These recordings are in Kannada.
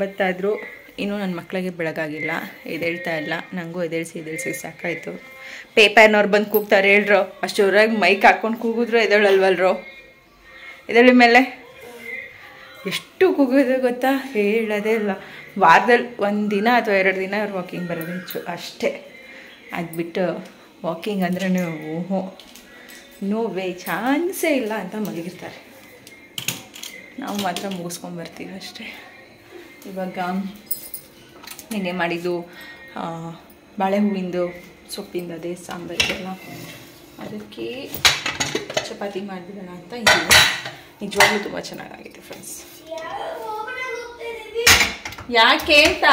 9 ಆದರೂ ಇನ್ನೂ ನನ್ನ ಮಕ್ಕಳಿಗೆ ಬೆಳಗಾಗಿಲ್ಲ, ಎದ್ದೇಳ್ತಾ ಇಲ್ಲ. ನನಗೂ ಎದ್ದೇಳಿಸಿ ಸಾಕಾಯಿತು. ಪೇಪರ್ನವ್ರು ಬಂದು ಕೂಗ್ತಾರೆ, ಹೇಳ್ರೋ ಅಷ್ಟು ಜೋರಾಗಿ ಮೈಕ್ ಹಾಕ್ಕೊಂಡು ಕೂಗಿದ್ರು ಎದ್ದೇಳಲ್ವಲ್ರೋ. ಎದ್ದೇಳಿ ಮೇಲೆ ಎಷ್ಟು ಕೂಗೋದು ಗೊತ್ತಾ, ಹೇಳೋದೇ ಇಲ್ಲ. ವಾರದಲ್ಲಿ 1 ದಿನ ಅಥವಾ 2 ದಿನ ಅವ್ರು ವಾಕಿಂಗ್ ಬರೋದು ಹೆಚ್ಚು ಅಷ್ಟೇ. ಅದು ಬಿಟ್ಟು ವಾಕಿಂಗ್ ಅಂದ್ರೆ ಓಹೋ ನೋ ವೇ, ಚಾನ್ಸೇ ಇಲ್ಲ ಅಂತ ಮಲಗಿರ್ತಾರೆ. ನಾವು ಮಾತ್ರ ಮುಗಿಸ್ಕೊಂಬರ್ತೀವಿ ಅಷ್ಟೇ. ಇವಾಗ ನೆನ್ನೆ ಮಾಡಿದ್ದು ಬಾಳೆ ಹೂವಿಂದು ಸೊಪ್ಪಿಂದ ಅದೇ ಸಾಂಬಾರಿಗೆಲ್ಲ, ಅದಕ್ಕೆ ಚಪಾತಿ ಮಾಡಿಬಿಡೋಣ ಅಂತ ಇದ್ದೀನಿ. ನಿಜವಾಗ್ಲೂ ತುಂಬ ಚೆನ್ನಾಗಾಗಿದೆ ಫ್ರೆಂಡ್ಸ್. ಯಾಕೆ ಅಂತ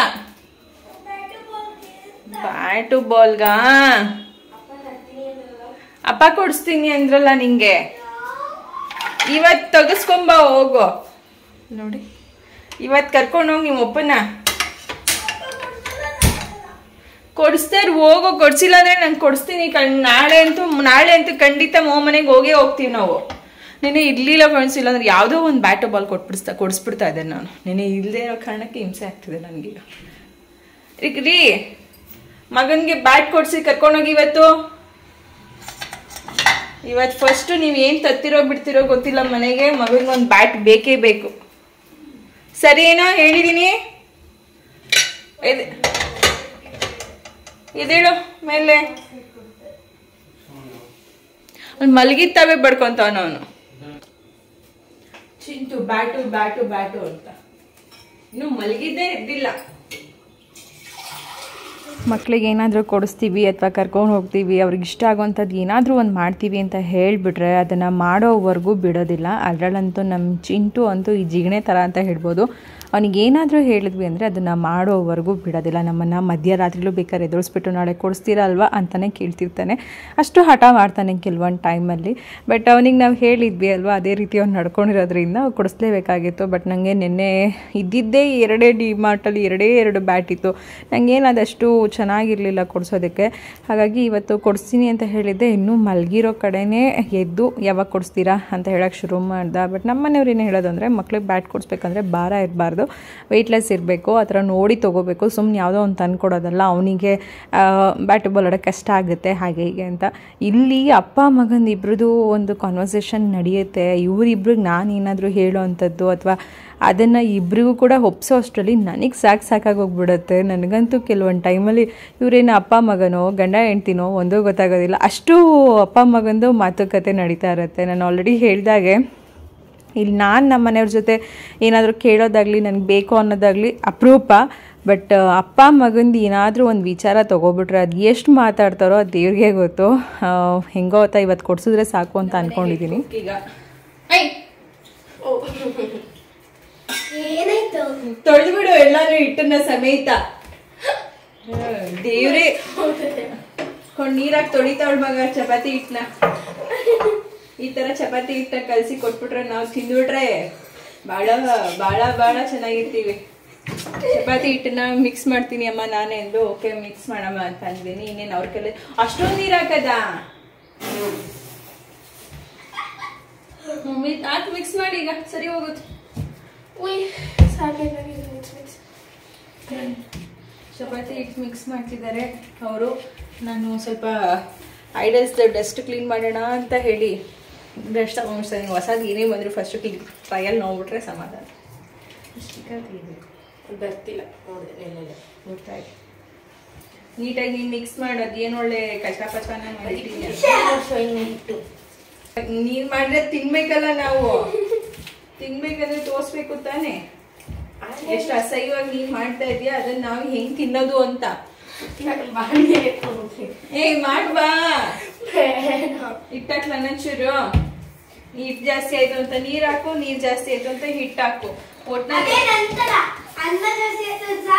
ಬ್ಯಾಟು ಬಾಲ್ಗಾ ಅಪ್ಪ ಕೊಡಿಸ್ತೀನಿ ಅಂದ್ರಲ್ಲ ನಿಂಗೆ, ಇವತ್ತು ತೆಗೆಸ್ಕೊಂಬ ಹೋಗು. ನೋಡಿ ಇವತ್ತು ಕರ್ಕೊಂಡೋಗಿ ನಿಮ್ಮ ಒಪ್ಪನ ಕೊಡಿಸ್ತಾರೆ, ಹೋಗೋ. ಕೊಡ್ಸಿಲ್ಲ ಅಂದರೆ ನಾನು ಕೊಡಿಸ್ತೀನಿ. ನಾಳೆ ಅಂತೂ ಖಂಡಿತ ಮನೆಗೆ ಹೋಗ್ತೀವಿ ನಾವು. ನೆನೆ ಇರಲಿಲ್ಲ ಫ್ರೆಂಡ್ಸ್, ಇಲ್ಲಾಂದ್ರೆ ಯಾವುದೋ ಒಂದು ಬ್ಯಾಟು ಬಾಲ್ ಕೊಡಿಸ್ಬಿಡ್ತಾ ಇದ್ದೆ ನಾನು. ನೆನೆ ಇಲ್ಲದೆ ಇರೋ ಕಾರಣಕ್ಕೆ ಹಿಂಸೆ ಆಗ್ತಿದೆ ನನಗೀಗ. ಈಗ ರೀ ಮಗನಿಗೆ ಬ್ಯಾಟ್ ಕೊಡಿಸಿ ಕರ್ಕೊಂಡೋಗಿ ಇವತ್ತು ಫಸ್ಟು ನೀವು ಏನು ತತ್ತಿರೋ ಬಿಡ್ತಿರೋ ಗೊತ್ತಿಲ್ಲ, ಮನೆಗೆ ಮಗನಿಗೊಂದು ಬ್ಯಾಟ್ ಬೇಕೇ ಬೇಕು. ಸರಿ ಏನೋ ಹೇಳಿದ್ದೀನಿ. ಇದೇಳು ಮೇಲೆ ಮಲಗಿತ್ತವೆ ಬಡ್ಕೊಂತವನ ಅವನು. ಚಿಂಟು ಬ್ಯಾಟು ಬ್ಯಾಟು ಬ್ಯಾಟು ಅಂತ ಇನ್ನು ಮಲಗಿದ್ದೇ ಇದ್ದಿಲ್ಲ. ಮಕ್ಳಿಗೆ ಏನಾದರೂ ಕೊಡಿಸ್ತೀವಿ ಅಥವಾ ಕರ್ಕೊಂಡು ಹೋಗ್ತೀವಿ, ಅವ್ರಿಗೆ ಇಷ್ಟ ಆಗುವಂಥದ್ದು ಏನಾದರೂ ಒಂದು ಮಾಡ್ತೀವಿ ಅಂತ ಹೇಳಿಬಿಟ್ರೆ ಅದನ್ನು ಮಾಡೋವರೆಗೂ ಬಿಡೋದಿಲ್ಲ. ಅದರಲ್ಲಂತೂ ನಮ್ಮ ಚಿಂಟು ಅಂತೂ ಈ ಜಿಗಣೆ ಥರ ಅಂತ ಹೇಳ್ಬೋದು. ಅವನಿಗೆ ಏನಾದರೂ ಹೇಳಿದ್ವಿ ಅಂದರೆ ಅದನ್ನು ಮಾಡೋವರೆಗೂ ಬಿಡೋದಿಲ್ಲ. ನಮ್ಮನ್ನು ಮಧ್ಯರಾತ್ರಿಲೂ ಬೇಕಾದ್ರೆ ಎದುರಿಸ್ಬಿಟ್ಟು ನಾಳೆ ಕೊಡಿಸ್ತೀರಾ ಅಲ್ವಾ ಅಂತಲೇ ಕೇಳ್ತಿರ್ತಾನೆ. ಅಷ್ಟು ಹಠ ಮಾಡ್ತಾನೆ ಕೆಲವೊಂದು ಟೈಮಲ್ಲಿ. ಬಟ್ ಅವನಿಗೆ ನಾವು ಹೇಳಿದ್ವಿ ಅಲ್ವಾ, ಅದೇ ರೀತಿ ಅವ್ನು ನಡ್ಕೊಂಡಿರೋದ್ರಿಂದ ಕೊಡಿಸ್ಲೇಬೇಕಾಗಿತ್ತು. ಬಟ್ ನನಗೆ ನಿನ್ನೆ ಇದ್ದಿದ್ದೇ 2 ಡಿಮಾರ್ಟಲ್ಲಿ 2 ಬ್ಯಾಟ್ ಇತ್ತು. ನನಗೇನದಷ್ಟು ಚೆನ್ನಾಗಿರಲಿಲ್ಲ ಕೊಡಿಸೋದಕ್ಕೆ. ಹಾಗಾಗಿ ಇವತ್ತು ಕೊಡಿಸ್ತೀನಿ ಅಂತ ಹೇಳಿದ್ದೆ. ಇನ್ನೂ ಮಲಗಿರೋ ಕಡೆನೇ ಎದ್ದು ಯಾವಾಗ ಕೊಡಿಸ್ತೀರಾ ಅಂತ ಹೇಳೋಕ್ಕೆ ಶುರು ಮಾಡ್ದೆ. ಬಟ್ ನಮ್ಮ ಮನೆಯವ್ರು ಏನು ಹೇಳೋದು ಅಂದರೆ, ಮಕ್ಳಿಗೆ ಬ್ಯಾಟ್ ಕೊಡಿಸ್ಬೇಕಂದ್ರೆ ಭಾರ ಇರಬಾರ್ದು, ವೆಯ್ಟ್ಲೆಸ್ ಇರಬೇಕು, ಆ ಥರ ನೋಡಿ ತೊಗೋಬೇಕು. ಸುಮ್ಮನೆ ಯಾವುದೋ ಒಂದು ತಂದು ಕೊಡೋದಲ್ಲ, ಅವನಿಗೆ ಬ್ಯಾಟ್ ಬಾಲ್ ಆಡೋಕ್ಕೆ ಕಷ್ಟ ಆಗುತ್ತೆ ಹಾಗೆ ಹೀಗೆ ಅಂತ. ಇಲ್ಲಿ ಅಪ್ಪ ಮಗಂದು ಇಬ್ರದ್ದು ಒಂದು ಕಾನ್ವರ್ಸೇಷನ್ ನಡೆಯುತ್ತೆ. ಇವರಿಬ್ರಿಗೆ ನಾನು ಏನಾದರೂ ಹೇಳೋ ಅಂಥದ್ದು ಅಥವಾ ಅದನ್ನು ಇಬ್ಬರಿಗೂ ಕೂಡ ಒಪ್ಸೋ ಅಷ್ಟರಲ್ಲಿ ನನಗೆ ಸಾಕಾಗೋಗ್ಬಿಡುತ್ತೆ. ನನಗಂತೂ ಕೆಲವೊಂದು ಟೈಮಲ್ಲಿ ಇವರೇನು ಅಪ್ಪ ಮಗನೋ ಗಂಡ ಹೆಂಡ್ತಿನೋ ಒಂದೂ ಗೊತ್ತಾಗೋದಿಲ್ಲ. ಅಷ್ಟು ಅಪ್ಪ ಮಗಂದು ಮಾತುಕತೆ ನಡೀತಾ ಇರುತ್ತೆ. ನಾನು ಆಲ್ರೆಡಿ ಹೇಳಿದಾಗೆ ಇಲ್ಲಿ ನಾನು ನಮ್ಮ ಮನೆಯವ್ರ ಜೊತೆ ಏನಾದರೂ ಕೇಳೋದಾಗಲಿ ನನಗೆ ಬೇಕು ಅನ್ನೋದಾಗಲಿ ಅಪರೂಪ. ಬಟ್ ಅಪ್ಪ ಮಗಂದು ಏನಾದರೂ ಒಂದು ವಿಚಾರ ತೊಗೊಬಿಟ್ರೆ ಅದು ಎಷ್ಟು ಮಾತಾಡ್ತಾರೋ ಅದು ದೇವ್ರಿಗೆ ಗೊತ್ತು. ಹೆಂಗೋ ಆತ ಇವತ್ತು ಕೊಡಿಸಿದ್ರೆ ಸಾಕು ಅಂತ ಅಂದ್ಕೊಂಡಿದ್ದೀನಿ. ಈಗ ತೊಳೆದ್ಬಿಡು ಎಲ್ಲಾನು ಹಿಟ್ಟನ್ನ ಸಮೇತ. ದೇವ್ರೇ ನೀರಾಗಿ ತೊಳಿತಾವಳ ಮಗ ಚಪಾತಿ ಹಿಟ್ಟನ್ನ. ಈ ತರ ಚಪಾತಿ ಹಿಟ್ಟ ಕಲಸಿ ಕೊಟ್ಬಿಟ್ರೆ ನಾವು ತಿಂದ್ಬಿಟ್ರೆ ಭಾಳ ಭಾಳ ಭಾಳ ಚೆನ್ನಾಗಿರ್ತೀವಿ. ಚಪಾತಿ ಹಿಟ್ಟನ್ನ ಮಿಕ್ಸ್ ಮಾಡ್ತೀನಿ ಅಮ್ಮ ನಾನೇ ಎಂದು. ಓಕೆ ಮಿಕ್ಸ್ ಮಾಡಮ್ಮ ಅಂತ ಅಂದಿದ್ದೀನಿ. ಇನ್ನೇನು ಅವ್ರ ಕೈಲಿ ಅಷ್ಟೊಂದು ನೀರು ಹಾಕದ ಹಾಕಿ ಮಿಕ್ಸ್ ಮಾಡಿ. ಈಗ ಸರಿ ಹೋಗುತ್ತೆ. ಚಪಾತಿ ಹಿಟ್ಟು ಮಿಕ್ಸ್ ಮಾಡ್ತಿದ್ದಾರೆ ಅವರು. ನಾನು ಸ್ವಲ್ಪ ಐಡಲ್ಸ್ ಡಸ್ಟ್ ಕ್ಲೀನ್ ಮಾಡೋಣ ಅಂತ ಹೇಳಿ ಡಸ್ಟ್ ತಗೊಂಡ್ಬಿಡ್ತೀನಿ. ಹೊಸದು ಏನೇ ಬಂದರೂ ಫಸ್ಟು ಟ್ರಯಲ್ ನೋಡ್ಬಿಟ್ರೆ ಸಮಾಧಾನ. ಬರ್ತಿಲ್ಲ ನೋಡಿದೆ ನೋಡ್ತಾ ಇದ್ದೆ. ನೀಟಾಗಿ ಮಿಕ್ಸ್ ಮಾಡೋದು ಏನು ಒಳ್ಳೆ ಕಚ್ಚಾಪಚಾನ ಮಾಡಿದ್ದೀನಿ. ನೀನು ಮಾಡಿದ್ರೆ ತಿನ್ಬೇಕಲ್ಲ, ನಾವು ತಿನ್ಬೇಕಂದ್ರೆ ತೋರಿಸ್ಬೇಕು ತಾನೆ. ಎಷ್ಟು ಅಸಹ್ಯವಾಗಿ ನೀನು ಮಾಡ್ತಾ ಇದೀಯಾ ಅದನ್ನ ನಾವು ಹೆಂಗ್ ತಿನ್ನೋದು ಅಂತ. ಮಾಡ್ಬಾ ಹಿಟ್ಟಾಕ್ಲ ಚೂರು. ಹಿಟ್ಟು ಜಾಸ್ತಿ ಆಯ್ತು ಅಂತ ನೀರ್ ಹಾಕು, ನೀರ್ ಜಾಸ್ತಿ ಆಯ್ತು ಅಂತ ಹಿಟ್ಟು ಹಾಕು.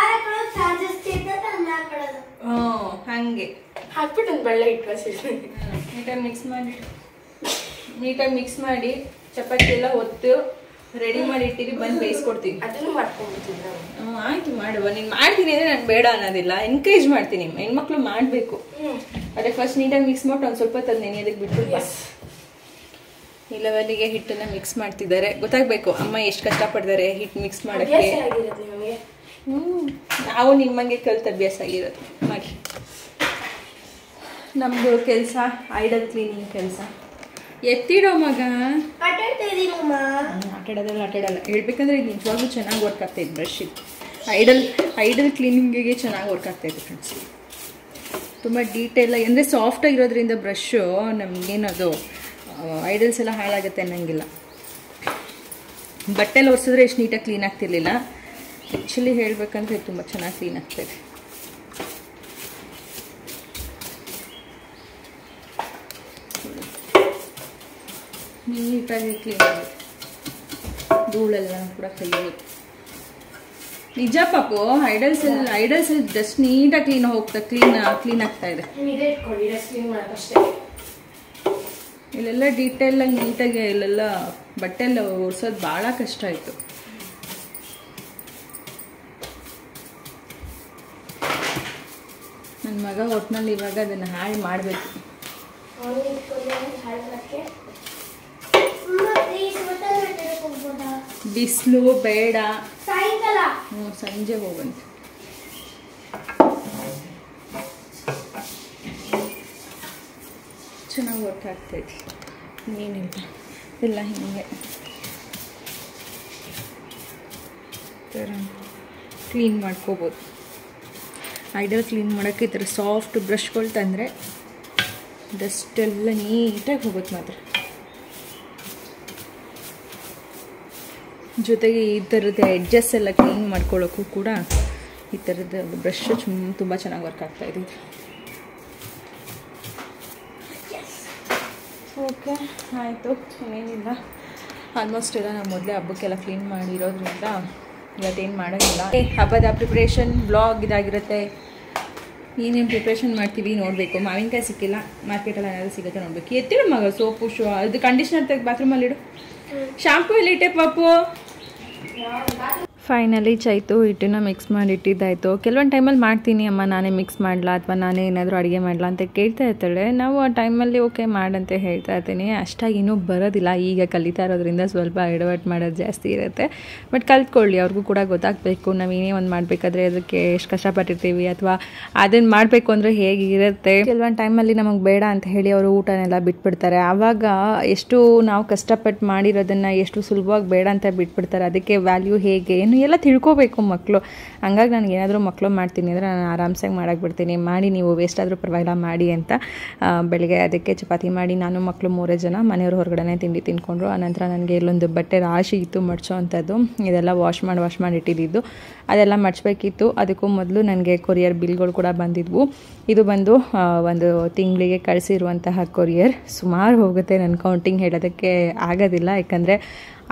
ಹಂಗೆ ಹಾಕ್ಬಿಟ್ಟು ಒಂದು ಬೆಳ್ಳ ಹಿಟ್ಟು ನೀಟಾಗಿ ಮಿಕ್ಸ್ ಮಾಡಿ ಚಪಾತಿ ಎಲ್ಲ ಒತ್ತು ರೆಡಿ ಮಾಡಿ ಇಟ್ಟಿರಿ. ಬಂದು ಬೇಯಿಸ್ಕೊಡ್ತೀನಿ. ಅದನ್ನು ಮಾಡ್ಕೊಂಡ್ಬಿಡ್ತೀನಿ. ಆಯ್ತು ಮಾಡುವ. ನೀನು ಮಾಡ್ತೀನಿ ಅಂದರೆ ನಾನು ಬೇಡ ಅನ್ನೋದಿಲ್ಲ, ಎನ್ಕರೇಜ್ ಮಾಡ್ತೀನಿ. ಹೆಣ್ಮಕ್ಳು ಮಾಡಬೇಕು. ಅದೇ ಫಸ್ಟ್ ನೀಟಾಗಿ ಮಿಕ್ಸ್ ಮಾಡಿ ಒಂದು ಸ್ವಲ್ಪ ತಂದು ನೆನೆಯೋದಕ್ಕೆ ಬಿಟ್ಬಿಟ್ಟು ಈ ಲೆವೆಲ್ಲಿಗೆ ಹಿಟ್ಟನ್ನು ಮಿಕ್ಸ್ ಮಾಡ್ತಿದ್ದಾರೆ. ಗೊತ್ತಾಗಬೇಕು ಅಮ್ಮ ಎಷ್ಟು ಕಷ್ಟಪಡ್ತಾರೆ ಹಿಟ್ಟು ಮಿಕ್ಸ್ ಮಾಡೋಕ್ಕೆ. ನಾವು ನಿಮ್ಮಂಗೆ ಕಲ್ತು ಅಭ್ಯಾಸ ಆಗಿರೋದು ಮಾಡಿ. ನಮ್ಮದು ಕೆಲಸ ಐಡಲ್ ಕ್ಲೀನಿಂಗ್ ಕೆಲಸ. ಎತ್ತಿಡೋ ಮಗ. ಆಟಾಡಲ್ಲ ಹೇಳ್ಬೇಕಂದ್ರೆ ಇದು ನಿಜವಾಗ್ಲೂ ಚೆನ್ನಾಗಿ ವರ್ಕ್ ಆಗ್ತಾಯಿತ್ತು. ಬ್ರಷ್ ಇದು ಐಡಲ್ ಕ್ಲೀನಿಂಗಿಗೆ ಚೆನ್ನಾಗಿ ವರ್ಕ್ ಆಗ್ತಾಯಿತ್ತು ಫ್ರೆಂಡ್ಸ್. ತುಂಬ ಡೀಟೇಲಾಗಿ ಅಂದರೆ ಸಾಫ್ಟಾಗಿರೋದ್ರಿಂದ ಬ್ರಷ್ಷು ನಮಗೇನದು ಐಡಲ್ಸ್ ಎಲ್ಲ ಹಾಳಾಗುತ್ತೆ ಅನ್ನಂಗಿಲ್ಲ. ಬಟ್ಟೆಲ್ಲಿ ಒರೆಸಿದ್ರೆ ಎಷ್ಟು ನೀಟಾಗಿ ಕ್ಲೀನ್ ಆಗ್ತಿರ್ಲಿಲ್ಲ. ಆ್ಯಕ್ಚುಲಿ ಹೇಳಬೇಕಂದ್ರೆ ತುಂಬ ಚೆನ್ನಾಗಿ ಕ್ಲೀನ್ ಆಗ್ತಾಯಿದೆ. ನೀಟಾಗಿ ಕ್ಲೀನ್ ಆಗುತ್ತೆ. ಧೂಳೆಲ್ಲ ಕೂಡ ಕೈಯಲ್ಲಿ ನಿಜ ಪಾಪು. ಐಡಲ್ಸ್ ಡಸ್ಟ್ ನೀಟಾಗಿ ಕ್ಲೀನ್ ಆಗ್ತಾ ಇದೆ. ಇಲ್ಲೆಲ್ಲ ಡೀಟೇಲಾಗಿ ನೀಟಾಗಿ ಇಲ್ಲೆಲ್ಲ ಬಟ್ಟೆ ಎಲ್ಲ ಒರೆಸೋದು ಭಾಳ ಕಷ್ಟ ಆಯಿತು. ನನ್ನ ಮಗ ಒಟ್ಟಿನಲ್ಲಿ ಇವಾಗ ಅದನ್ನು ಹಾಳು ಮಾಡಬೇಕು. ಬಿಸಿಲು ಬೇಡ, ಸಂಜೆ ಹೋಗಂತೆ. ಚೆನ್ನಾಗಿ ವರ್ಕ್ ಆಗ್ತೈತಿ. ಏನಿಲ್ಲ ಎಲ್ಲ ಹಿಂಗೆ ಥರ ಕ್ಲೀನ್ ಮಾಡ್ಕೋಬೋದು. ಐಡಲ್ ಕ್ಲೀನ್ ಮಾಡೋಕ್ಕೆ ಈ ಥರ ಸಾಫ್ಟ್ ಬ್ರಷ್ಗಳು ತಂದರೆ ಡಸ್ಟ್ ಎಲ್ಲ ನೀಟಾಗಿ ಹೋಗುತ್ತೆ ಮಾತ್ರ. ಜೊತೆಗೆ ಈ ಥರದ ಎಡ್ಜಸ್ ಎಲ್ಲ ಕ್ಲೀನ್ ಮಾಡ್ಕೊಳ್ಳೋಕ್ಕೂ ಕೂಡ ಈ ಥರದ ಬ್ರಷ್ ತುಂಬ ಚೆನ್ನಾಗಿ ವರ್ಕ್ ಆಗ್ತಾಯಿದೆ. ಓಕೆ ಆಯಿತು, ಏನಿಲ್ಲ. ಆಲ್ಮೋಸ್ಟ್ ಎಲ್ಲ ನಾವು ಮೊದಲೇ ಹಬ್ಬಕ್ಕೆಲ್ಲ ಕ್ಲೀನ್ ಮಾಡಿರೋದ್ರಿಂದ ಇವತ್ತೇನು ಮಾಡೋಂಗಿಲ್ಲ. ಹಬ್ಬದ ಪ್ರಿಪ್ರೇಷನ್ ಬ್ಲಾಗ್ ಇದಾಗಿರುತ್ತೆ. ಏನೇನು ಪ್ರಿಪ್ರೇಷನ್ ಮಾಡ್ತೀವಿ ನೋಡಬೇಕು. ಮಾವಿನಕಾಯಿ ಸಿಕ್ಕಿಲ್ಲ, ಮಾರ್ಕೆಟಲ್ಲಿ ಏನಾದರೂ ಸಿಗುತ್ತೆ ನೋಡಬೇಕು. ಎತ್ತಿಡು ಮಗ ಸೋಪು ಅದು ಕಂಡೀಷ್ನರ್ ತೆಗೆದು ಬಾತ್ರೂಮಲ್ಲಿಡು. ಶಾಂಪೂ ಎಲ್ಲಿಟ್ಟೆ ಪಾಪು? ಫೈನಲಿ ಚೈತು ಹಿಟ್ಟನ್ನ ಮಿಕ್ಸ್ ಮಾಡಿ ಇಟ್ಟಿದ್ದಾಯಿತು. ಕೆಲವೊಂದು ಟೈಮಲ್ಲಿ ಮಾಡ್ತೀನಿ ಅಮ್ಮ ನಾನೇ ಮಿಕ್ಸ್ ಮಾಡಲಾ ಅಥವಾ ನಾನೇ ಏನಾದರೂ ಅಡುಗೆ ಮಾಡಲಾ ಅಂತ ಕೇಳ್ತಾ ಇರ್ತಾಳೆ. ನಾವು ಆ ಟೈಮಲ್ಲಿ ಓಕೆ ಮಾಡಂತೆ ಹೇಳ್ತಾ ಇರ್ತೀನಿ. ಅಷ್ಟಾಗಿ ಇನ್ನೂ ಬರೋದಿಲ್ಲ, ಈಗ ಕಲಿತಾ ಇರೋದ್ರಿಂದ ಸ್ವಲ್ಪ ಎಡವಟ್ಟು ಮಾಡೋದು ಜಾಸ್ತಿ ಇರುತ್ತೆ. ಬಟ್ ಕಲ್ತ್ಕೊಳ್ಳಿ, ಅವ್ರಿಗೂ ಕೂಡ ಗೊತ್ತಾಗಬೇಕು. ನಾವು ಏನೇ ಒಂದು ಮಾಡಬೇಕಾದ್ರೆ ಅದಕ್ಕೆ ಎಷ್ಟು ಕಷ್ಟಪಟ್ಟಿರ್ತೀವಿ ಅಥವಾ ಅದನ್ನು ಮಾಡಬೇಕು ಅಂದರೆ ಹೇಗಿರುತ್ತೆ. ಕೆಲವೊಂದು ಟೈಮಲ್ಲಿ ನಮಗೆ ಬೇಡ ಅಂತ ಹೇಳಿ ಅವರು ಊಟನೆಲ್ಲ ಬಿಟ್ಬಿಡ್ತಾರೆ. ಆವಾಗ ಎಷ್ಟು ನಾವು ಕಷ್ಟಪಟ್ಟು ಮಾಡಿರೋದನ್ನು ಎಷ್ಟು ಸುಲಭವಾಗಿ ಬೇಡ ಅಂತ ಬಿಟ್ಬಿಡ್ತಾರೆ. ಅದಕ್ಕೆ ವ್ಯಾಲ್ಯೂ ಹೇಗೆ ಏನು ಎಲ್ಲ ತಿಳ್ಕೋಬೇಕು ಮಕ್ಕಳು. ಹಂಗಾಗಿ ನನಗೆ ಏನಾದರೂ ಮಕ್ಕಳು ಮಾಡ್ತೀನಿ ಅಂದರೆ ನಾನು ಆರಾಮ್ಸಾಗಿ ಮಾಡಕ್ಕೆ ಬಿಡ್ತೀನಿ. ಮಾಡಿ ನೀವು ವೇಸ್ಟ್ ಆದರೂ ಪರವಾಗಿಲ್ಲ ಮಾಡಿ ಅಂತ. ಬೆಳಗ್ಗೆ ಅದಕ್ಕೆ ಚಪಾತಿ ಮಾಡಿ ನಾನು ಮಕ್ಕಳು 3 ಜನ ಮನೆಯವ್ರ ಹೊರಗಡೆ ತಿಂಡಿ ತಿನ್ಕೊಂಡ್ರು. ಆನಂತರ ನನಗೆ ಇಲ್ಲೊಂದು ಬಟ್ಟೆ ರಾಶಿ ಇತ್ತು ಮಡ್ಚೋ ಅಂಥದ್ದು. ಇದೆಲ್ಲ ವಾಶ್ ಮಾಡಿ ಇಟ್ಟಿದ್ದು ಅದೆಲ್ಲ ಮಡ್ಚಬೇಕಿತ್ತು. ಅದಕ್ಕೂ ಮೊದಲು ನನಗೆ ಕೊರಿಯರ್ ಬಿಲ್ಗಳು ಕೂಡ ಬಂದಿದ್ವು. ಇದು ಬಂದು ಒಂದು ತಿಂಗಳಿಗೆ ಕಳಿಸಿರುವಂತಹ ಕೊರಿಯರ್. ಸುಮಾರು ಹೋಗುತ್ತೆ, ನನ್ನ ಕೌಂಟಿಂಗ್ ಹೇಳೋದಕ್ಕೆ ಆಗೋದಿಲ್ಲ. ಯಾಕಂದರೆ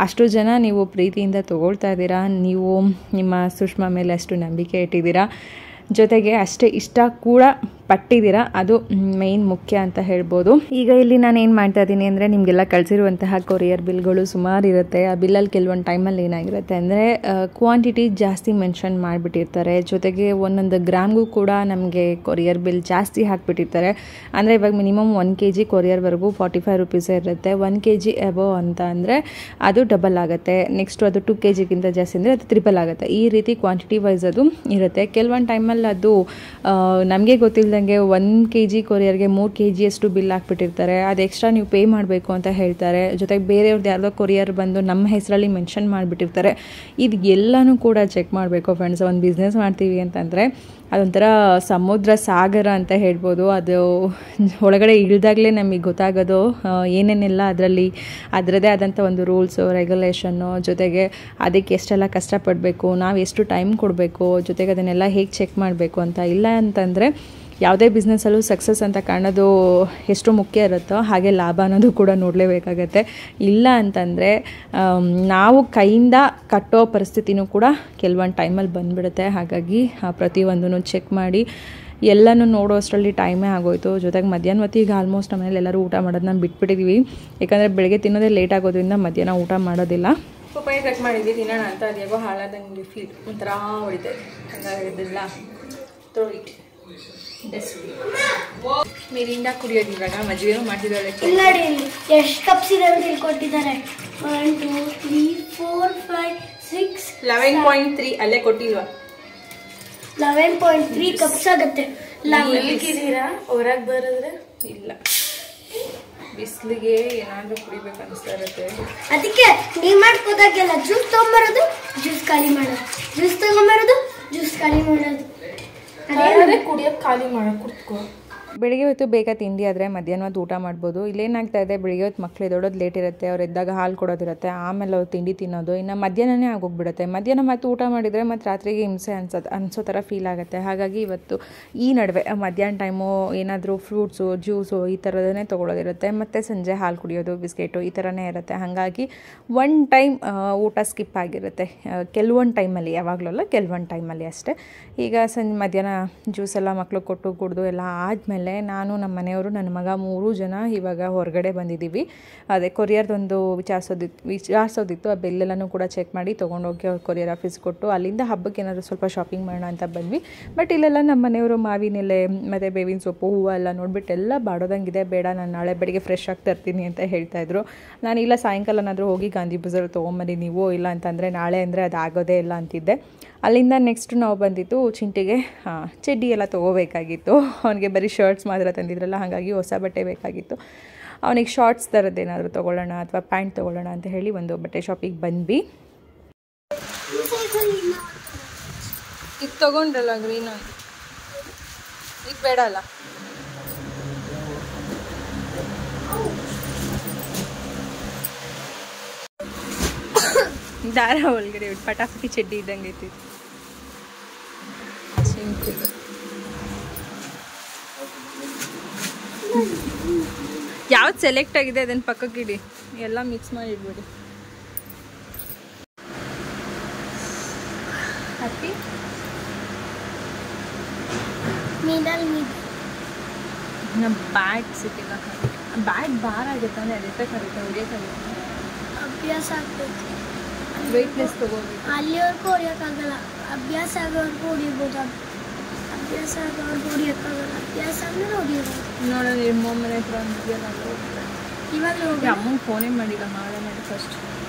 ಅಷ್ಟು ಜನ ನೀವು ಪ್ರೀತಿಯಿಂದ ತೊಗೊಳ್ತಾ ಇದ್ದೀರಾ. ನೀವು ನಿಮ್ಮ ಸುಷ್ಮಾ ಮೇಲೆ ಅಷ್ಟು ನಂಬಿಕೆ ಇಟ್ಟಿದ್ದೀರಾ. ಜೊತೆಗೆ ಅಷ್ಟೇ ಇಷ್ಟ ಕೂಡ ಪಟ್ಟಿದ್ದೀರಾ. ಅದು ಮೇಯ್ನ್ ಮುಖ್ಯ ಅಂತ ಹೇಳ್ಬೋದು. ಈಗ ಇಲ್ಲಿ ನಾನು ಏನು ಮಾಡ್ತಾ ಇದ್ದೀನಿ ಅಂದರೆ ನಿಮಗೆಲ್ಲ ಕಳಿಸಿರುವಂತಹ ಕೊರಿಯರ್ ಬಿಲ್ಗಳು ಸುಮಾರು ಇರುತ್ತೆ. ಆ ಬಿಲ್ಲಲ್ಲಿ ಕೆಲವೊಂದು ಟೈಮಲ್ಲಿ ಏನಾಗಿರುತ್ತೆ ಅಂದರೆ ಕ್ವಾಂಟಿಟಿ ಜಾಸ್ತಿ ಮೆನ್ಷನ್ ಮಾಡಿಬಿಟ್ಟಿರ್ತಾರೆ. ಜೊತೆಗೆ ಒಂದೊಂದು ಗ್ರಾಮ್ಗೂ ಕೂಡ ನಮಗೆ ಕೊರಿಯರ್ ಬಿಲ್ ಜಾಸ್ತಿ ಹಾಕಿಬಿಟ್ಟಿರ್ತಾರೆ. ಅಂದರೆ ಇವಾಗ ಮಿನಿಮಮ್ 1 kg ಕೊರಿಯರ್ವರೆಗೂ 45 ರೂಪೀಸೇ ಇರುತ್ತೆ. 1 kg ಎಬೋ ಅಂತ ಅಂದರೆ ಅದು ಡಬಲ್ ಆಗುತ್ತೆ. ನೆಕ್ಸ್ಟು ಅದು 2 kgಗಿಂತ ಜಾಸ್ತಿ ಅಂದರೆ ಅದು ಟ್ರಿಪಲ್ ಆಗುತ್ತೆ. ಈ ರೀತಿ ಕ್ವಾಂಟಿಟಿ ವೈಸ್ ಅದು ಇರುತ್ತೆ. ಕೆಲವೊಂದು ಟೈಮಲ್ಲಿ ಅದು ನಮಗೆ ಗೊತ್ತಿಲ್ಲದಂಗೆ 1 kg ಕೊರಿಯರ್ಗೆ 3 kg ಅಷ್ಟು ಬಿಲ್ ಹಾಕ್ಬಿಟ್ಟಿರ್ತಾರೆ. ಅದು ಎಕ್ಸ್ಟ್ರಾ ನೀವು ಪೇ ಮಾಡಬೇಕು ಅಂತ ಹೇಳ್ತಾರೆ. ಜೊತೆಗೆ ಬೇರೆಯವ್ರದ್ದು ಯಾರ್ದೋ ಕೊರಿಯರ್ ಬಂದು ನಮ್ಮ ಹೆಸರಲ್ಲಿ ಮೆನ್ಷನ್ ಮಾಡಿಬಿಟ್ಟಿರ್ತಾರೆ. ಇದು ಎಲ್ಲನೂ ಕೂಡ ಚೆಕ್ ಮಾಡಬೇಕು ಫ್ರೆಂಡ್ಸ್. ಒಂದು ಬಿಸ್ನೆಸ್ ಮಾಡ್ತೀವಿ ಅಂತಂದರೆ ಅದೊಂಥರ ಸಮುದ್ರ ಸಾಗರ ಅಂತ ಹೇಳ್ಬೋದು. ಅದು ಒಳಗಡೆ ಇಳಿದಾಗಲೇ ನಮಗೆ ಗೊತ್ತಾಗೋದು ಏನೇನೆಲ್ಲ ಅದರಲ್ಲಿ ಅದರದ್ದೇ ಆದಂಥ ಒಂದು ರೂಲ್ಸು ರೆಗ್ಯುಲೇಷನ್ನು, ಜೊತೆಗೆ ಅದಕ್ಕೆ ಎಷ್ಟೆಲ್ಲ ಕಷ್ಟಪಡಬೇಕು, ನಾವು ಎಷ್ಟು ಟೈಮ್ ಕೊಡಬೇಕು, ಜೊತೆಗೆ ಅದನ್ನೆಲ್ಲ ಹೇಗೆ ಚೆಕ್ ಮಾಡಬೇಕು ಅಂತ. ಇಲ್ಲ ಅಂತಂದರೆ ಯಾವುದೇ ಬಿಸ್ನೆಸ್ಸಲ್ಲೂ ಸಕ್ಸಸ್ ಅಂತ ಕಾಣೋದು ಎಷ್ಟು ಮುಖ್ಯ ಇರುತ್ತೋ ಹಾಗೆ ಲಾಭ ಅನ್ನೋದು ಕೂಡ ನೋಡಲೇಬೇಕಾಗತ್ತೆ. ಇಲ್ಲ ಅಂತಂದರೆ ನಾವು ಕೈಯಿಂದ ಕಟ್ಟೋ ಪರಿಸ್ಥಿತಿನೂ ಕೂಡ ಕೆಲವೊಂದು ಟೈಮಲ್ಲಿ ಬಂದುಬಿಡುತ್ತೆ. ಹಾಗಾಗಿ ಪ್ರತಿಯೊಂದನ್ನು ಚೆಕ್ ಮಾಡಿ ಎಲ್ಲನೂ ನೋಡೋ ಅಷ್ಟರಲ್ಲಿ ಟೈಮೇ ಆಗೋಯ್ತು. ಜೊತೆಗೆ ಮಧ್ಯಾಹ್ನ ಹೊತ್ತಿಗೆ ಈಗ ಆಲ್ಮೋಸ್ಟ್ ಆಮೇಲೆ ಎಲ್ಲರೂ ಊಟ ಮಾಡೋದನ್ನ ಬಿಟ್ಬಿಟ್ಟಿದ್ವಿ. ಯಾಕಂದರೆ ಬೆಳಗ್ಗೆ ತಿನ್ನೋದೇ ಲೇಟ್ ಆಗೋದ್ರಿಂದ ಮಧ್ಯಾಹ್ನ ಊಟ ಮಾಡೋದಿಲ್ಲ. ಪಪ್ಪಾಯ ಕಟ್ ಮಾಡಿದ್ವಿ ತಿನ್ನೋಣ ಅಂತ. ಅದ್ಯಾಗೋ ಹಾಳಾದಂಗೆ ಫೀಲ್ ಒಂಥರ ಹೊಡಿತದೆ. ಹಂಗಾಗಿದ್ದಿಲ್ಲ ತೊಳಿಟ್ಟು ಮಿರಿಂಡಾ ಕುಡಿಯೋದು. ಇವಾಗ ಮಜ್ಜಿಗೆನೂ ಮಾಡ್ತಿದ್ದಾಳೆ. ಎಷ್ಟು ಕಪ್ಸ್ ಇದೆ ಅಂತ ತಿಳ್ಕೊಟ್ಟಿದ್ದಾರೆ. 1 2 3 4 5 6 11.3 ಅಲ್ಲೇ ಕೊಟ್ಟಿಲ್ವಾ? 11.3 ಕಪ್ಸ್ ಆಗುತ್ತೆ. ಇದ್ದೀರಾ ಹೊರಗೆ ಬರೋದ್ರೆ ಇಲ್ಲ, ಬಿಸಿಲಿಗೆ ಏನಾದರೂ ಕುಡಿಬೇಕು ಅನಿಸ್ತಾ ಇರುತ್ತೆ. ಅದಕ್ಕೆ ನೀವ್ ಮಾಡ್ಕೋದಾಗೆಲ್ಲ ಜ್ಯೂಸ್ ತಗೊಂಬರೋದು, ಜ್ಯೂಸ್ ಖಾಲಿ ಮಾಡೋದು, ಜ್ಯೂಸ್ ತಗೊಂಬರೋದು, ಜ್ಯೂಸ್ ಖಾಲಿ ಮಾಡೋದು. ಕುಡಿಯೋಕೆ ಖಾಲಿ ಮಾಡೋ ಕುತ್ಕೋ. ಬೆಳಿಗ್ಗೆ ಹೊತ್ತು ಬೇಗ ತಿಂಡಿ ಆದರೆ ಮಧ್ಯಾಹ್ನ ಹೊತ್ತು ಊಟ ಮಾಡ್ಬೋದು. ಇಲ್ಲೇನಾಗ್ತಾ ಇದೆ, ಬೆಳಿಗ್ಗೆ ಹೊತ್ತು ಮಕ್ಳು ಎದ್ದೋಡೋದು ಲೇಟ್ ಇರುತ್ತೆ, ಅವ್ರು ಎದ್ದಾಗ ಹಾಲು ಕೊಡೋದಿರುತ್ತೆ, ಆಮೇಲೆ ಅವ್ರು ತಿಂಡಿ ತಿನ್ನೋದು, ಇನ್ನು ಮಧ್ಯಾಹ್ನನೇ ಆಗೋಗ್ಬಿಡುತ್ತೆ. ಮಧ್ಯಾಹ್ನ ಮತ್ತು ಊಟ ಮಾಡಿದರೆ ಮತ್ತು ರಾತ್ರಿಗೆ ಹಿಂಸೆ ಅನಿಸೋ ಥರ ಫೀಲ್ ಆಗುತ್ತೆ. ಹಾಗಾಗಿ ಇವತ್ತು ಈ ನಡುವೆ ಮಧ್ಯಾಹ್ನ ಟೈಮು ಏನಾದರೂ ಫ್ರೂಟ್ಸು, ಜ್ಯೂಸು ಈ ಥರದನ್ನೇ ತೊಗೊಳೋದಿರುತ್ತೆ, ಮತ್ತು ಸಂಜೆ ಹಾಲು ಕುಡಿಯೋದು, ಬಿಸ್ಕೆಟು ಈ ಥರನೇ ಇರುತ್ತೆ. ಹಾಗಾಗಿ ಒನ್ ಟೈಮ್ ಊಟ ಸ್ಕಿಪ್ ಆಗಿರುತ್ತೆ ಕೆಲವೊಂದು ಟೈಮಲ್ಲಿ, ಯಾವಾಗಲೂ ಕೆಲವೊಂದು ಟೈಮಲ್ಲಿ ಅಷ್ಟೇ. ಈಗ ಮಧ್ಯಾಹ್ನ ಜ್ಯೂಸೆಲ್ಲ ಮಕ್ಳು ಕೊಟ್ಟು ಕುಡಿದು ಎಲ್ಲ ಆದಮೇಲೆ ನಾನು, ನಮ್ಮ ಮನೆಯವರು, ನನ್ನ ಮಗ 3 ಜನ ಇವಾಗ ಹೊರಗಡೆ ಬಂದಿದ್ದೀವಿ. ಅದೇ ಕೊರಿಯರ್ದೊಂದು ವಿಚಾರಿಸೋದಿತ್ತು. ಆ ಬೆಲ್ಲೆಲ್ಲನೂ ಕೂಡ ಚೆಕ್ ಮಾಡಿ ತೊಗೊಂಡೋಗಿ ಅವ್ರು ಕೊರಿಯರ್ ಆಫೀಸ್ ಕೊಟ್ಟು ಅಲ್ಲಿಂದ ಹಬ್ಬಕ್ಕೆ ಏನಾದರೂ ಸ್ವಲ್ಪ ಶಾಪಿಂಗ್ ಮಾಡೋಣ ಅಂತ ಬಂದ್ವಿ. ಬಟ್ ಇಲ್ಲೆಲ್ಲ ನಮ್ಮ ಮನೆಯವರು ಮಾವಿನ ಎಲೆ ಮತ್ತು ಬೇವಿನ ಸೊಪ್ಪು, ಹೂವು ಎಲ್ಲ ನೋಡಿಬಿಟ್ಟು ಎಲ್ಲ ಬಾಡೋದಂಗಿದೆ, ಬೇಡ ನಾನು ನಾಳೆ ಬೆಳಿಗ್ಗೆ ಫ್ರೆಶ್ ಆಗಿ ತರ್ತೀನಿ ಅಂತ ಹೇಳ್ತಾಯಿದ್ರು. ನಾನು ಇಲ್ಲ, ಸಾಯಂಕಾಲನಾದರೂ ಹೋಗಿ ಗಾಂಧಿ ಬಜಾರ್ ತೊಗೊಂಬನ್ನಿ ನೀವು, ಇಲ್ಲ ಅಂತಂದರೆ ನಾಳೆ ಅಂದರೆ ಅದು ಆಗೋದೇ ಇಲ್ಲ ಅಂತಿದ್ದೆ. ಅಲ್ಲಿಂದ ನೆಕ್ಸ್ಟ್ ನಾವು ಬಂದಿದ್ದು ಚಿಂಟಿಗೆ ಚಡ್ಡಿ ಎಲ್ಲ ತೊಗೋಬೇಕಾಗಿತ್ತು. ಅವನಿಗೆ ಬರೀ ಶರ್ಟ್ಸ್ ಮಾತ್ರ ತಂದಿದ್ರಲ್ಲ, ಹಾಗಾಗಿ ಹೊಸ ಬಟ್ಟೆ ಬೇಕಾಗಿತ್ತು. ಅವನಿಗೆ ಶಾರ್ಟ್ಸ್ ಥರದ್ದೇನಾದರೂ ತೊಗೊಳ್ಳೋಣ ಅಥವಾ ಪ್ಯಾಂಟ್ ತೊಗೊಳ್ಳೋಣ ಅಂತ ಹೇಳಿ ಒಂದು ಬಟ್ಟೆ ಶಾಪಿಗೆ ಬಂದ್ವಿ. ಇದು ತೊಗೊಂಡ್ರಲ್ಲ ಗ್ರೀನ್, ಇದು ಬೇಡ ಅಲ್ಲ. ದಾರ ಒಳಗಡೆ ಪಟಾಪಟಿ ಚಡ್ಡಿ ಇದ್ದಂಗೆ ಐತಿ. ಯಾವ್ದು ಸೆಲೆಕ್ಟ್ ಆಗಿದೆ ಅದನ್ನು ಪಕ್ಕಕ್ಕೆ ಇಡಿ, ಎಲ್ಲ ಮಿಕ್ಸ್ ಮಾಡಿ ಇಡ್ಬಿಡಿ. ಹತ್ತಿ ನಮ್ಮ ಬ್ಯಾಟ್ ಸಿಕ್ಕಿಲ್ಲ. ಬ್ಯಾಟ್ ಭಾರ ಆಗುತ್ತಾನೆ, ಅದಕ್ಕೆ ಕರೀತಾ ಹೊಡಿಯೋಕ್ಕಾಗುತ್ತೆ. ಅಭ್ಯಾಸ ಆಗ್ತೈತಿ, ವೆಯ್ಟ್ನೆಸ್ ತೊಗೋಬೇಕು. ಅಲ್ಲಿವರೆಗೂ ಹೊಡಿಯೋಕ್ಕಾಗಲ್ಲ, ಅಭ್ಯಾಸ ಆಗೋವರೆಗೂ ಹೊಡಿಬೋದು. ಅಭ್ಯಾಸ ಆಗೋವರೆಗೂ ಹೊಡಿಯೋಕ್ಕಾಗಲ್ಲ, ಅಭ್ಯಾಸ ಆದ್ಮೇಲೆ ಹೊಡಿಯೋದು. ನೋಡೋಣ, ನಿಮ್ಮ ಮನೆ ಹತ್ರ ಇದೆಯಲ್ಲ, ಇವಾಗ ಅಮ್ಮಂಗೆ ಫೋನೇ ಮಾಡಿಲ್ಲ, ಮಾಡೋಣ ಫಸ್ಟ್.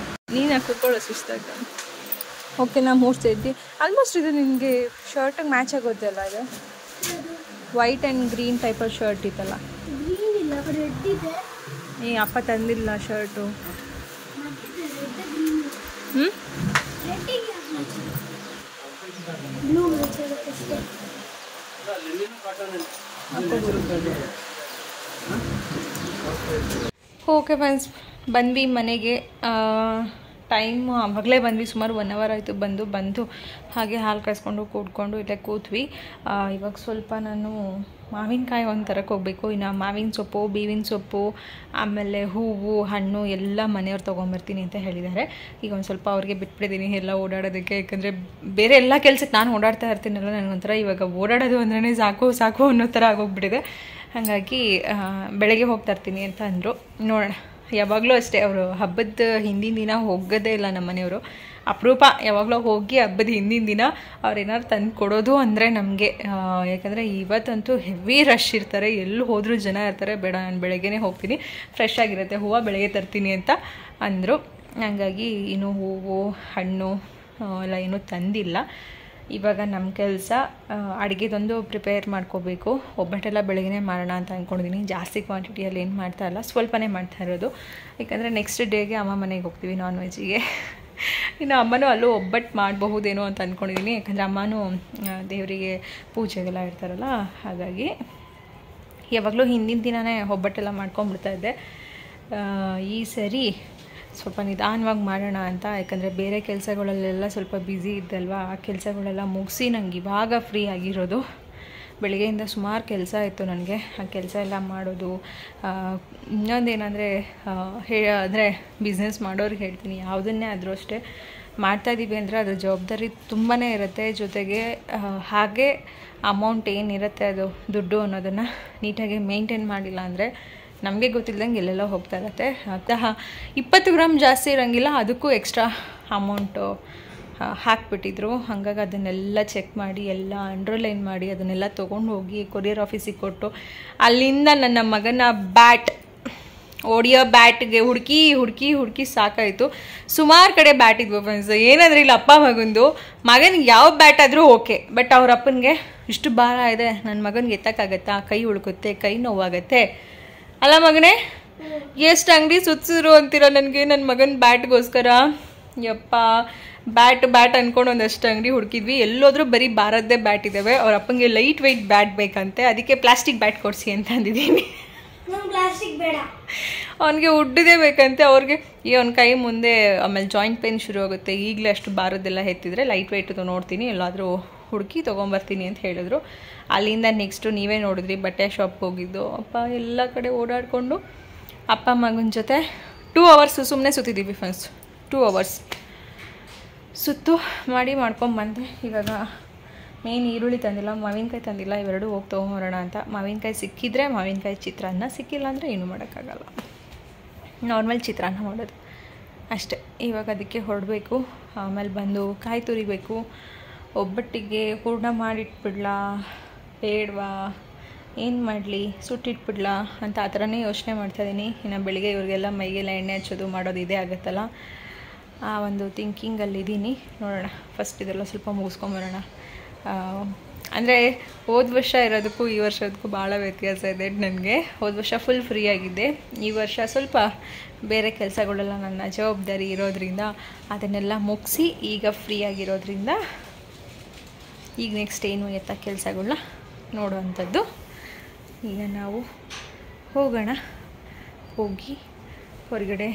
ನೀನು ಹಾಕಿಕೊಳ್ಳೋ ಸುಸ್ತಾಗ. ಓಕೆ, ನಾ 3 ಸೇರಿ ಆಲ್ಮೋಸ್ಟ್ ಇದು ನಿನಗೆ ಶರ್ಟಿಗೆ ಮ್ಯಾಚ್ ಆಗುತ್ತೆ ಅಲ್ಲ. ಇದು ವೈಟ್ ಆ್ಯಂಡ್ ಗ್ರೀನ್ ಟೈಪಲ್ಲಿ ಶರ್ಟ್ ಇತ್ತಲ್ಲ. ಗ್ರೀನ್ ಇಲ್ಲ, ರೆಡ್ ಇದೆ. ಅಪ್ಪ ತಂದಿಲ್ಲ ಶರ್ಟು. ಓಕೆ ಫ್ರೆಂಡ್ಸ್, ಬಂದ್ವಿ ಮನೆಗೆ. ಟೈಮ್ ಆವಾಗಲೇ ಬಂದ್ವಿ, ಸುಮಾರು 1 ಅವರ್ ಆಯಿತು ಬಂದು ಹಾಗೆ ಹಾಲು ಕಾಯಿಸ್ಕೊಂಡು ಕೂಡ್ಕೊಂಡು ಇಲ್ಲೇ ಕೂತ್ವಿ. ಇವಾಗ ಸ್ವಲ್ಪ ನಾನು ಮಾವಿನಕಾಯಿ ಒಂದು ತರಕ್ಕೆ ಹೋಗಬೇಕು. ಇನ್ನು ಮಾವಿನ ಸೊಪ್ಪು, ಬೇವಿನ ಸೊಪ್ಪು, ಆಮೇಲೆ ಹೂವು, ಹಣ್ಣು ಎಲ್ಲ ಮನೆಯವ್ರು ತೊಗೊಂಬರ್ತೀನಿ ಅಂತ ಹೇಳಿದ್ದಾರೆ. ಈಗ ಒಂದು ಸ್ವಲ್ಪ ಅವ್ರಿಗೆ ಬಿಟ್ಬಿಟ್ಟಿದ್ದೀನಿ ಎಲ್ಲ ಓಡಾಡೋದಕ್ಕೆ. ಯಾಕಂದರೆ ಬೇರೆ ಎಲ್ಲ ಕೆಲಸಕ್ಕೆ ನಾನು ಓಡಾಡ್ತಾ ಇರ್ತೀನಲ್ಲ, ನನಗೊಂಥರ ಇವಾಗ ಓಡಾಡೋದು ಅಂದ್ರೇ ಸಾಕು ಅನ್ನೋ ಥರ ಆಗೋಗ್ಬಿಟ್ಟಿದೆ. ಹಾಗಾಗಿ ಬೆಳಗ್ಗೆ ಹೋಗ್ತಾ ಇರ್ತೀನಿ ಅಂತ ಅಂದರು. ನೋಡೋಣ, ಯಾವಾಗಲೂ ಅಷ್ಟೇ, ಅವರು ಹಬ್ಬದ ಹಿಂದಿನ ದಿನ ಹೋಗೋದೇ ಇಲ್ಲ ನಮ್ಮ ಮನೆಯವರು. ಅಪರೂಪ ಯಾವಾಗಲೂ ಹೋಗಿ ಹಬ್ಬದ ಹಿಂದಿನ ದಿನ ಅವ್ರು ಏನಾದ್ರು ತಂದು ಕೊಡೋದು ಅಂದರೆ ನಮಗೆ. ಯಾಕಂದರೆ ಇವತ್ತಂತೂ ಹೆವಿ ರಶ್ ಇರ್ತಾರೆ, ಎಲ್ಲೂ ಹೋದರೂ ಜನ ಇರ್ತಾರೆ. ಬೇಡ, ನಾನು ಬೆಳಗ್ಗೆನೇ ಹೋಗ್ತೀನಿ, ಫ್ರೆಶ್ ಆಗಿರುತ್ತೆ, ಹೂವು ಬೆಳಗ್ಗೆ ತರ್ತೀನಿ ಅಂತ ಅಂದರು. ಹಾಗಾಗಿ ಇನ್ನೂ ಹೂವು, ಹಣ್ಣು ಎಲ್ಲ ಏನೂ ತಂದಿಲ್ಲ. ಇವಾಗ ನಮ್ಮ ಕೆಲಸ ಅಡುಗೆದೊಂದು ಪ್ರಿಪೇರ್ ಮಾಡ್ಕೋಬೇಕು. ಒಬ್ಬಟ್ಟೆಲ್ಲ ಬೆಳಗ್ಗೆ ಮಾಡೋಣ ಅಂತ ಅಂದ್ಕೊಂಡಿದ್ದೀನಿ. ಜಾಸ್ತಿ ಕ್ವಾಂಟಿಟಿಯಲ್ಲಿ ಏನು ಮಾಡ್ತಾ ಇಲ್ಲ, ಸ್ವಲ್ಪನೇ ಮಾಡ್ತಾ ಇರೋದು. ಯಾಕಂದರೆ ನೆಕ್ಸ್ಟ್ ಡೇಗೆ ಅಮ್ಮ ಮನೆಗೆ ಹೋಗ್ತೀವಿ ನಾನ್ ವೆಜ್ಜಿಗೆ. ಇನ್ನು ಅಮ್ಮನೂ ಅಲ್ಲೂ ಒಬ್ಬಟ್ಟು ಮಾಡಬಹುದೇನೋ ಅಂತ ಅಂದ್ಕೊಂಡಿದ್ದೀನಿ. ಯಾಕಂದರೆ ಅಮ್ಮನೂ ದೇವರಿಗೆ ಪೂಜೆಗೆಲ್ಲ ಇರ್ತಾರಲ್ಲ, ಹಾಗಾಗಿ ಯಾವಾಗಲೂ ಹಿಂದಿನ ದಿನವೇ ಒಬ್ಬಟ್ಟೆಲ್ಲ ಮಾಡ್ಕೊಂಬಿಡ್ತಾಯಿದ್ದೆ. ಈ ಸರಿ ಸ್ವಲ್ಪ ನಿಧಾನವಾಗಿ ಮಾಡೋಣ ಅಂತ. ಯಾಕಂದರೆ ಬೇರೆ ಕೆಲಸಗಳಲ್ಲೆಲ್ಲ ಸ್ವಲ್ಪ ಬ್ಯುಸಿ ಇದ್ದಲ್ವ, ಆ ಕೆಲಸಗಳೆಲ್ಲ ಮುಗಿಸಿ ನಂಗೆ ಇವಾಗ ಫ್ರೀ ಆಗಿರೋದು. ಬೆಳಗ್ಗೆಯಿಂದ ಸುಮಾರು ಕೆಲಸ ಇತ್ತು ನನಗೆ, ಆ ಕೆಲಸ ಎಲ್ಲ ಮಾಡೋದು. ಇನ್ನೊಂದೇನೆಂದರೆ ಅಂದರೆ ಬಿಸ್ನೆಸ್ ಮಾಡೋರಿಗೆ ಹೇಳ್ತೀನಿ, ಯಾವುದನ್ನೇ ಆದರೂ ಅಷ್ಟೇ ಮಾಡ್ತಾಯಿದ್ದೀವಿ ಅಂದರೆ ಅದ್ರ ಜವಾಬ್ದಾರಿ ತುಂಬಾ ಇರುತ್ತೆ. ಜೊತೆಗೆ ಹಾಗೆ ಅಮೌಂಟ್ ಏನಿರುತ್ತೆ, ಅದು ದುಡ್ಡು ಅನ್ನೋದನ್ನು ನೀಟಾಗಿ ಮೇಂಟೈನ್ ಮಾಡಿಲ್ಲ ಅಂದರೆ ನಮಗೆ ಗೊತ್ತಿಲ್ಲದಂಗೆ ಎಲ್ಲೆಲ್ಲ ಹೋಗ್ತಾ ಇರುತ್ತೆ. ಅಂತಹ 20 ಗ್ರಾಮ್ ಜಾಸ್ತಿ ಇರೋಂಗಿಲ್ಲ, ಅದಕ್ಕೂ ಎಕ್ಸ್ಟ್ರಾ ಅಮೌಂಟು ಹಾಕಿಬಿಟ್ಟಿದ್ರು. ಹಾಗಾಗಿ ಅದನ್ನೆಲ್ಲ ಚೆಕ್ ಮಾಡಿ ಎಲ್ಲ ಅಂಡರ್ಲೈನ್ ಮಾಡಿ ಅದನ್ನೆಲ್ಲ ತೊಗೊಂಡು ಹೋಗಿ ಕೊರಿಯರ್ ಆಫೀಸಿಗೆ ಕೊಟ್ಟು ಅಲ್ಲಿಂದ ನನ್ನ ಮಗನ ಬ್ಯಾಟ್ ಓಡಿಯೋ ಬ್ಯಾಟ್ಗೆ ಹುಡುಕಿ ಹುಡುಕಿ ಹುಡುಕಿ ಸಾಕಾಯಿತು. ಸುಮಾರು ಕಡೆ ಬ್ಯಾಟ್ ಇದ್ವು ಫ್ರೆಂಡ್ಸ್. ಏನಂದ್ರೆ ಇಲ್ಲಿ ಅಪ್ಪ ಮಗಂದು, ಮಗನಿಗೆ ಯಾವ ಬ್ಯಾಟ್ ಆದರೂ ಓಕೆ, ಬಟ್ ಅವ್ರ ಅಪ್ಪನಿಗೆ ಇಷ್ಟು ಭಾರ ಇದೆ, ನನ್ನ ಮಗನಿಗೆ ಎತ್ತಕ್ಕಾಗತ್ತಾ, ಕೈ ಉಳ್ಕುತ್ತೆ, ಕೈ ನೋವಾಗತ್ತೆ ಅಲ್ಲ ಮಗನೇ. ಎಷ್ಟು ಅಂಗಡಿ ಸುತ್ತಿದ್ರು ಅಂತೀರ ನನಗೆ ನನ್ನ ಮಗನ ಬ್ಯಾಟ್ಗೋಸ್ಕರ. ಯಪ್ಪ ಬ್ಯಾಟ್ ಅಂದ್ಕೊಂಡು ಒಂದಷ್ಟು ಅಂಗಡಿ ಹುಡುಕಿದ್ವಿ, ಎಲ್ಲೋದ್ರೂ ಬರೀ ಭಾರದ್ದೇ ಬ್ಯಾಟ್ ಇದ್ದಾವೆ. ಅವ್ರ ಅಪ್ಪನಿಗೆ ಲೈಟ್ ವೆಯ್ಟ್ ಬ್ಯಾಟ್ ಬೇಕಂತೆ, ಅದಕ್ಕೆ ಪ್ಲಾಸ್ಟಿಕ್ ಬ್ಯಾಟ್ ಕೊಡಿಸಿ ಅಂತ ಅಂದಿದ್ದೀನಿ. ಪ್ಲಾಸ್ಟಿಕ್ ಬೇಡ, ಅವನಿಗೆ ಉಡ್ಡದೇ ಬೇಕಂತೆ. ಅವ್ರಿಗೆ ಅವ್ನ ಕೈ ಮುಂದೆ ಆಮೇಲೆ ಜಾಯಿಂಟ್ ಪೇನ್ ಶುರು ಆಗುತ್ತೆ. ಈಗಲೇ ಅಷ್ಟು ಭಾರದ್ದೆಲ್ಲ ಎತ್ತಿದ್ರೆ ಲೈಟ್ ವೆಯ್ಟು ನೋಡ್ತೀನಿ, ಎಲ್ಲಾದರೂ ಹುಡುಕಿ ತೊಗೊಂಬರ್ತೀನಿ ಅಂತ ಹೇಳಿದ್ರು. ಅಲ್ಲಿಂದ ನೆಕ್ಸ್ಟು ನೀವೇ ನೋಡಿದ್ರಿ ಬಟ್ಟೆ ಶಾಪ್ಗೆ ಹೋಗಿದ್ದು. ಅಪ್ಪ ಎಲ್ಲ ಕಡೆ ಓಡಾಡಿಕೊಂಡು ಅಪ್ಪ ಮಗನ ಜೊತೆ 2 hours ಸುಮ್ಮನೆ ಸುತ್ತಿದ್ದೀವಿ ಫ್ರೆಂಡ್ಸ್. 2 hours ಸುತ್ತು ಮಾಡ್ಕೊಂಬಂದೆ. ಇವಾಗ ಮೇನ್ ಈರುಳ್ಳಿ ತಂದಿಲ್ಲ, ಮಾವಿನಕಾಯಿ ತಂದಿಲ್ಲ, ಇವೆರಡು ಹೋಗಿ ತೊಗೊಂಬರೋಣ ಅಂತ. ಮಾವಿನಕಾಯಿ ಸಿಕ್ಕಿದ್ರೆ ಮಾವಿನಕಾಯಿ ಚಿತ್ರಾನ್ನ, ಸಿಕ್ಕಿಲ್ಲ ಅಂದರೆ ಏನೂ ಮಾಡೋಕ್ಕಾಗಲ್ಲ, ನಾರ್ಮಲ್ ಚಿತ್ರಾನ್ನ ಮಾಡೋದು ಅಷ್ಟೇ. ಇವಾಗ ಅದಕ್ಕೆ ಹೊರಡಬೇಕು. ಆಮೇಲೆ ಬಂದು ಕಾಯಿ ತುರಿಬೇಕು. ಒಬ್ಬಟ್ಟಿಗೆ ಹೂರ್ಣ ಮಾಡಿಟ್ಬಿಡ್ಲಾ ಬೇಡವಾ, ಏನು ಮಾಡಲಿ, ಸುಟ್ಟಿಟ್ಬಿಡ್ಲಾ ಅಂತ ಆ ಥರನೇ ಯೋಚನೆ ಮಾಡ್ತಾಯಿದ್ದೀನಿ. ಇನ್ನು ಬೆಳಿಗ್ಗೆ ಇವ್ರಿಗೆಲ್ಲ ಮೈಗೆಲ್ಲ ಎಣ್ಣೆ ಹಚ್ಚೋದು ಮಾಡೋದು ಇದೇ ಆಗುತ್ತಲ್ಲ, ಆ ಒಂದು ಥಿಂಕಿಂಗಲ್ಲಿದ್ದೀನಿ. ನೋಡೋಣ, ಫಸ್ಟ್ ಇದೆಲ್ಲ ಸ್ವಲ್ಪ ಮುಗಿಸ್ಕೊಂಬರೋಣ. ಅಂದರೆ ಹೋದ ವರ್ಷ ಇರೋದಕ್ಕೂ ಈ ವರ್ಷದಕ್ಕೂ ಭಾಳ ವ್ಯತ್ಯಾಸ ಇದೆ ನನಗೆ. ಹೋದ ವರ್ಷ ಫುಲ್ ಫ್ರೀ ಆಗಿದ್ದೆ, ಈ ವರ್ಷ ಸ್ವಲ್ಪ ಬೇರೆ ಕೆಲಸಗಳೆಲ್ಲ ನನ್ನ ಜವಾಬ್ದಾರಿ ಇರೋದ್ರಿಂದ ಅದನ್ನೆಲ್ಲ ಮುಗಿಸಿ ಈಗ ಫ್ರೀ ಆಗಿರೋದ್ರಿಂದ ಈಗ ನೆಕ್ಸ್ಟ್ ಏನು ಎತ್ತ ಕೆಲಸಗಳನ್ನ ನೋಡುವಂಥದ್ದು. ಈಗ ನಾವು ಹೋಗೋಣ, ಹೋಗಿ ಹೊರಗಡೆ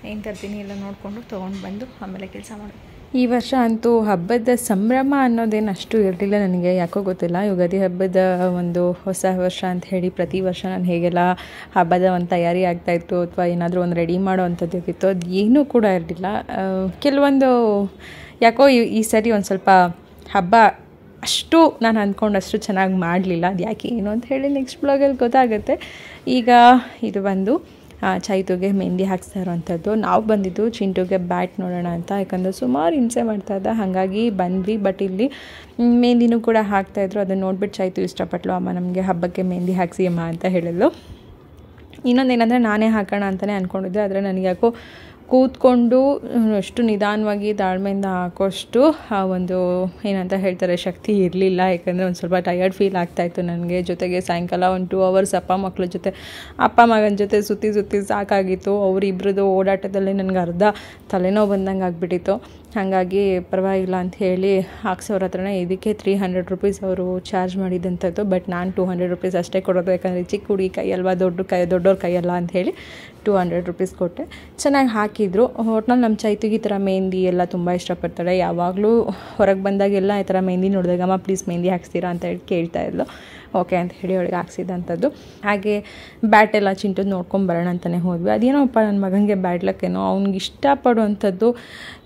ಏನು ತರ್ತೀನಿ ಎಲ್ಲ ನೋಡಿಕೊಂಡು ತೊಗೊಂಡು ಬಂದು ಆಮೇಲೆ ಕೆಲಸ ಮಾಡೋದು. ಈ ವರ್ಷ ಅಂತೂ ಹಬ್ಬದ ಸಂಭ್ರಮ ಅನ್ನೋದೇನು ಅಷ್ಟು ಇರಲಿಲ್ಲ ನನಗೆ, ಯಾಕೋ ಗೊತ್ತಿಲ್ಲ. ಯುಗಾದಿ ಹಬ್ಬದ ಒಂದು ಹೊಸ ವರ್ಷ ಅಂತ ಹೇಳಿ ಪ್ರತಿ ವರ್ಷ ನಾನು ಹೇಗೆಲ್ಲ ಹಬ್ಬದ ಒಂದು ತಯಾರಿ ಆಗ್ತಾಯಿತ್ತು ಅಥವಾ ಏನಾದರೂ ಒಂದು ರೆಡಿ ಮಾಡೋ ಅಂಥದ್ದು ಇತ್ತು, ಅದು ಏನೂ ಕೂಡ ಇರಲಿಲ್ಲ. ಕೆಲವೊಂದು ಯಾಕೋ ಈ ಸರಿ ಒಂದು ಸ್ವಲ್ಪ ಹಬ್ಬ ಅಷ್ಟು ನಾನು ಅಂದ್ಕೊಂಡಷ್ಟು ಚೆನ್ನಾಗಿ ಮಾಡಲಿಲ್ಲ. ಅದು ಯಾಕೆ ಏನು ಅಂತ ಹೇಳಿ ನೆಕ್ಸ್ಟ್ ಬ್ಲಾಗಲ್ಲಿ ಗೊತ್ತಾಗುತ್ತೆ. ಈಗ ಇದು ಬಂದು ಚೈತುಗೆ ಮೆಹಂದಿ ಹಾಕ್ಸ್ತಾ ಇರೋವಂಥದ್ದು. ನಾವು ಬಂದಿದ್ದು ಚಿಂಟುಗೆ ಬ್ಯಾಟ್ ನೋಡೋಣ ಅಂತ, ಯಾಕಂದರೆ ಸುಮಾರು ಹಿಂಸೆ ಮಾಡ್ತಾಯಿದ್ದ, ಹಾಗಾಗಿ ಬಂದ್ವಿ. ಬಟ್ ಇಲ್ಲಿ ಮೆಹಂದಿನೂ ಕೂಡ ಹಾಕ್ತಾಯಿದ್ರು. ಅದನ್ನು ನೋಡ್ಬಿಟ್ಟು ಚೈತು ಇಷ್ಟಪಟ್ಲು. ಅಮ್ಮ ನಮಗೆ ಹಬ್ಬಕ್ಕೆ ಮೆಹಂದಿ ಹಾಕ್ಸಿ ಅಮ್ಮ ಅಂತ ಹೇಳಿದ್ಲು. ಇನ್ನೊಂದೇನೆಂದರೆ ನಾನೇ ಹಾಕೋಣ ಅಂತಲೇ ಅಂದ್ಕೊಂಡಿದ್ದೆ, ಆದರೆ ನನಗೆ ಯಾಕೋ ಕೂತ್ಕೊಂಡು ಅಷ್ಟು ನಿಧಾನವಾಗಿ ತಾಳ್ಮೆಯಿಂದ ಹಾಕೋಷ್ಟು ಆ ಒಂದು ಏನಂತ ಹೇಳ್ತಾರೆ ಶಕ್ತಿ ಇರಲಿಲ್ಲ. ಯಾಕಂದರೆ ಒಂದು ಸ್ವಲ್ಪ ಟಯರ್ಡ್ ಫೀಲ್ ಆಗ್ತಾಯಿತ್ತು ನನಗೆ. ಜೊತೆಗೆ ಸಾಯಂಕಾಲ ಒಂದು 2 hours ಅಪ್ಪ ಮಕ್ಕಳ ಜೊತೆ, ಅಪ್ಪ ಮಗನ ಜೊತೆ ಸುತ್ತಿ ಸಾಕಾಗಿತ್ತು. ಅವರಿಬ್ರದ್ದು ಓಡಾಟದಲ್ಲಿ ನನಗೆ ಅರ್ಧ ತಲೆನೋವು ಬಂದಂಗೆ ಆಗಿಬಿಟ್ಟಿತ್ತು. ಹಾಗಾಗಿ ಪರವಾಗಿಲ್ಲ ಅಂತ ಹೇಳಿ ಹಾಕ್ಸೋರ ಹತ್ರನೇ ಇದಕ್ಕೆ 300 rupees ಅವರು ಚಾರ್ಜ್ ಮಾಡಿದಂಥದ್ದು. ಬಟ್ ನಾನು 200 rupees ಅಷ್ಟೇ ಕೊಡೋದು, ಯಾಕಂದರೆ ಚಿಕ್ಕ ಹುಡುಗಿ ಕೈ ಅಲ್ವಾ, ದೊಡ್ಡವ್ರ ಕೈ ಅಲ್ಲ ಅಂತ ಹೇಳಿ 200 rupees ಕೊಟ್ಟೆ. ಚೆನ್ನಾಗಿ ಹಾಕಿದ್ರು. ಒಟ್ನಲ್ಲಿ ನಮ್ಮ ಚೈತಿಗೆ ಈ ಥರ ಮೆಹಂದಿ ಎಲ್ಲ ತುಂಬ ಇಷ್ಟಪಡ್ತಾಳೆ. ಯಾವಾಗಲೂ ಹೊರಗೆ ಬಂದಾಗೆಲ್ಲ ಈ ಥರ ಮೆಹಂದಿ ನೋಡಿದಾಗ ಅಮ್ಮ ಪ್ಲೀಸ್ ಮೆಹಂದಿ ಹಾಕ್ಸ್ತೀರಾ ಅಂತ ಹೇಳಿ ಕೇಳ್ತಾಯಿದ್ಲು. ಓಕೆ ಅಂತ ಹೇಳಿ ಅವಳಿಗೆ ಹಾಕ್ಸಿದಂಥದ್ದು. ಹಾಗೆ ಬ್ಯಾಟ್ ಎಲ್ಲ ಚಿಂಟು ನೋಡ್ಕೊಂಬರೋಣ ಅಂತಲೇ ಹೋದ್ವಿ. ಅದೇನೋಪ್ಪ ನನ್ನ ಮಗನಿಗೆ ಬ್ಯಾಡ್ ಲಕ್ಕೇನೋ, ಅವ್ನಿಗೆ ಇಷ್ಟಪಡುವಂಥದ್ದು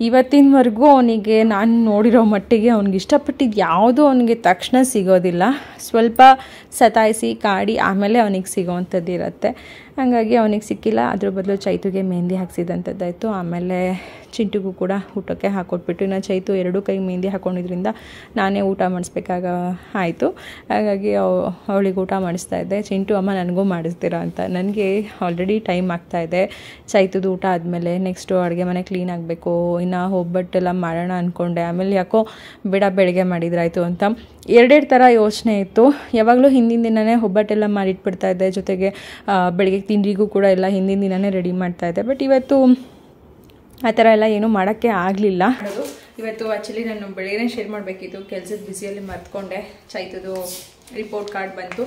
ಇವತ್ತಿನವರೆಗೂ ಅವನಿಗೆ ನಾನು ನೋಡಿರೋ ಮಟ್ಟಿಗೆ ಅವ್ನಿಗೆ ಇಷ್ಟಪಟ್ಟಿದ್ದು ಯಾವುದೂ ಅವನಿಗೆ ತಕ್ಷಣ ಸಿಗೋದಿಲ್ಲ. ಸ್ವಲ್ಪ ಸತಾಯಿಸಿ ಕಾಡಿ ಆಮೇಲೆ ಅವನಿಗೆ ಸಿಗೋವಂಥದ್ದು ಇರುತ್ತೆ. ಹಾಗಾಗಿ ಅವನಿಗೆ ಸಿಕ್ಕಿಲ್ಲ. ಅದ್ರ ಬದಲು ಚೈತುಗೆ ಮೆಹಂದಿ ಹಾಕ್ಸಿದಂಥದ್ದಾಯಿತು. ಆಮೇಲೆ ಚಿಂಟುಗೂ ಕೂಡ ಊಟಕ್ಕೆ ಹಾಕ್ಕೊಟ್ಬಿಟ್ಟು, ಇನ್ನು ಚೈತು 2 ಕೈ ಮೆಹಂದಿ ಹಾಕ್ಕೊಂಡಿದ್ರಿಂದ ನಾನೇ ಊಟ ಮಾಡಿಸ್ಬೇಕಾಗ ಆಯಿತು. ಹಾಗಾಗಿ ಅವಳಿಗೆ ಊಟ ಮಾಡಿಸ್ತಾ ಇದ್ದೆ. ಚಿಂಟು ಅಮ್ಮ ನನಗೂ ಮಾಡಿಸ್ತೀರಾ ಅಂತ. ನನಗೆ ಆಲ್ರೆಡಿ ಟೈಮ್ ಆಗ್ತಾಯಿದೆ. ಚೈತುದು ಊಟ ಆದಮೇಲೆ ನೆಕ್ಸ್ಟು ಅಡುಗೆ ಮನೆ ಕ್ಲೀನ್ ಆಗಬೇಕು, ಇನ್ನು ಒಬ್ಬಟ್ಟೆಲ್ಲ ಮಾಡೋಣ ಅಂದ್ಕೊಂಡೆ. ಆಮೇಲೆ ಯಾಕೋ ಬೇಡ ಬೆಳಗ್ಗೆ ಮಾಡಿದ್ರಾಯ್ತು ಅಂತ 2 ಥರ ಯೋಚನೆ ಇತ್ತು. ಯಾವಾಗಲೂ ಹಿಂದಿನ ದಿನವೇ ಒಬ್ಬಟ್ಟೆಲ್ಲ ಮಾಡಿಟ್ಬಿಡ್ತಾ ಇದ್ದೆ. ಜೊತೆಗೆ ಬೆಳಗ್ಗೆ ತಿಂಡಿಗೂ ಕೂಡ ಎಲ್ಲ ಹಿಂದಿನ ದಿನವೇ ರೆಡಿ ಮಾಡ್ತಾಯಿದ್ದೆ. ಬಟ್ ಇವತ್ತು ಆ ಥರ ಎಲ್ಲ ಏನೂ ಮಾಡೋಕ್ಕೆ ಆಗಲಿಲ್ಲ. ಇವತ್ತು ಆ್ಯಕ್ಚುಲಿ ನಾನು ಬೆಳಗ್ಗೆನೇ ಶೇರ್ ಮಾಡಬೇಕಿತ್ತು, ಕೆಲಸದ ಬ್ಯುಸಿಯಲ್ಲಿ ಮರ್ತ್ಕೊಂಡೆ. ಚೈತದು ರಿಪೋರ್ಟ್ ಕಾರ್ಡ್ ಬಂತು,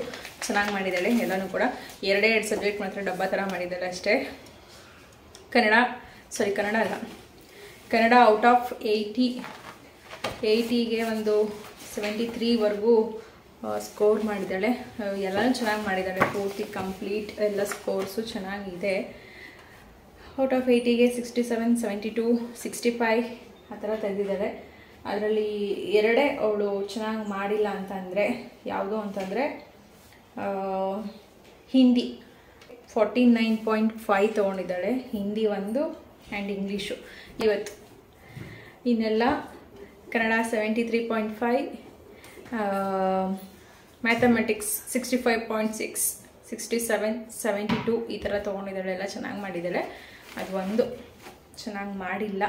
ಚೆನ್ನಾಗಿ ಮಾಡಿದ್ದಾಳೆ ಎಲ್ಲನೂ ಕೂಡ. 2 ಸಬ್ಜೆಕ್ಟ್ ಮಾತ್ರ ಡಬ್ಬ ಥರ ಮಾಡಿದ್ದಾಳೆ ಅಷ್ಟೇ. ಕನ್ನಡ ಅಲ್ಲ, ಕನ್ನಡ ಔಟ್ ಆಫ್ 80ಗೆ ಒಂದು 73ವರೆಗೂ ಸ್ಕೋರ್ ಮಾಡಿದ್ದಾಳೆ. ಎಲ್ಲನೂ ಚೆನ್ನಾಗಿ ಮಾಡಿದ್ದಾಳೆ, ಪೂರ್ತಿ ಕಂಪ್ಲೀಟ್ ಎಲ್ಲ ಸ್ಕೋರ್ಸು ಚೆನ್ನಾಗಿದೆ. ಔಟ್ ಆಫ್ 80ಗೆ 67, 72, 65 ಆ ಥರ ತೆಗೆದಿದ್ದಾಳೆ. ಅದರಲ್ಲಿ 2 ಅವಳು ಚೆನ್ನಾಗಿ ಮಾಡಿಲ್ಲ ಅಂತಂದರೆ ಯಾವುದು ಅಂತಂದರೆ ಹಿಂದಿ 49.5 ತೊಗೊಂಡಿದ್ದಾಳೆ, ಹಿಂದಿ ಒಂದು ಆ್ಯಂಡ್ ಇಂಗ್ಲೀಷು ಇವತ್ತು. ಇನ್ನೆಲ್ಲ ಕನ್ನಡ 73.5, ಮ್ಯಾಥಮೆಟಿಕ್ಸ್ 65.6, 67, 72 ಈ ಥರ ತೊಗೊಂಡಿದ್ದಾಳೆ. ಎಲ್ಲ ಚೆನ್ನಾಗಿ ಮಾಡಿದ್ದಾಳೆ. ಅದು ಒಂದು ಚೆನ್ನಾಗಿ ಮಾಡಿಲ್ಲ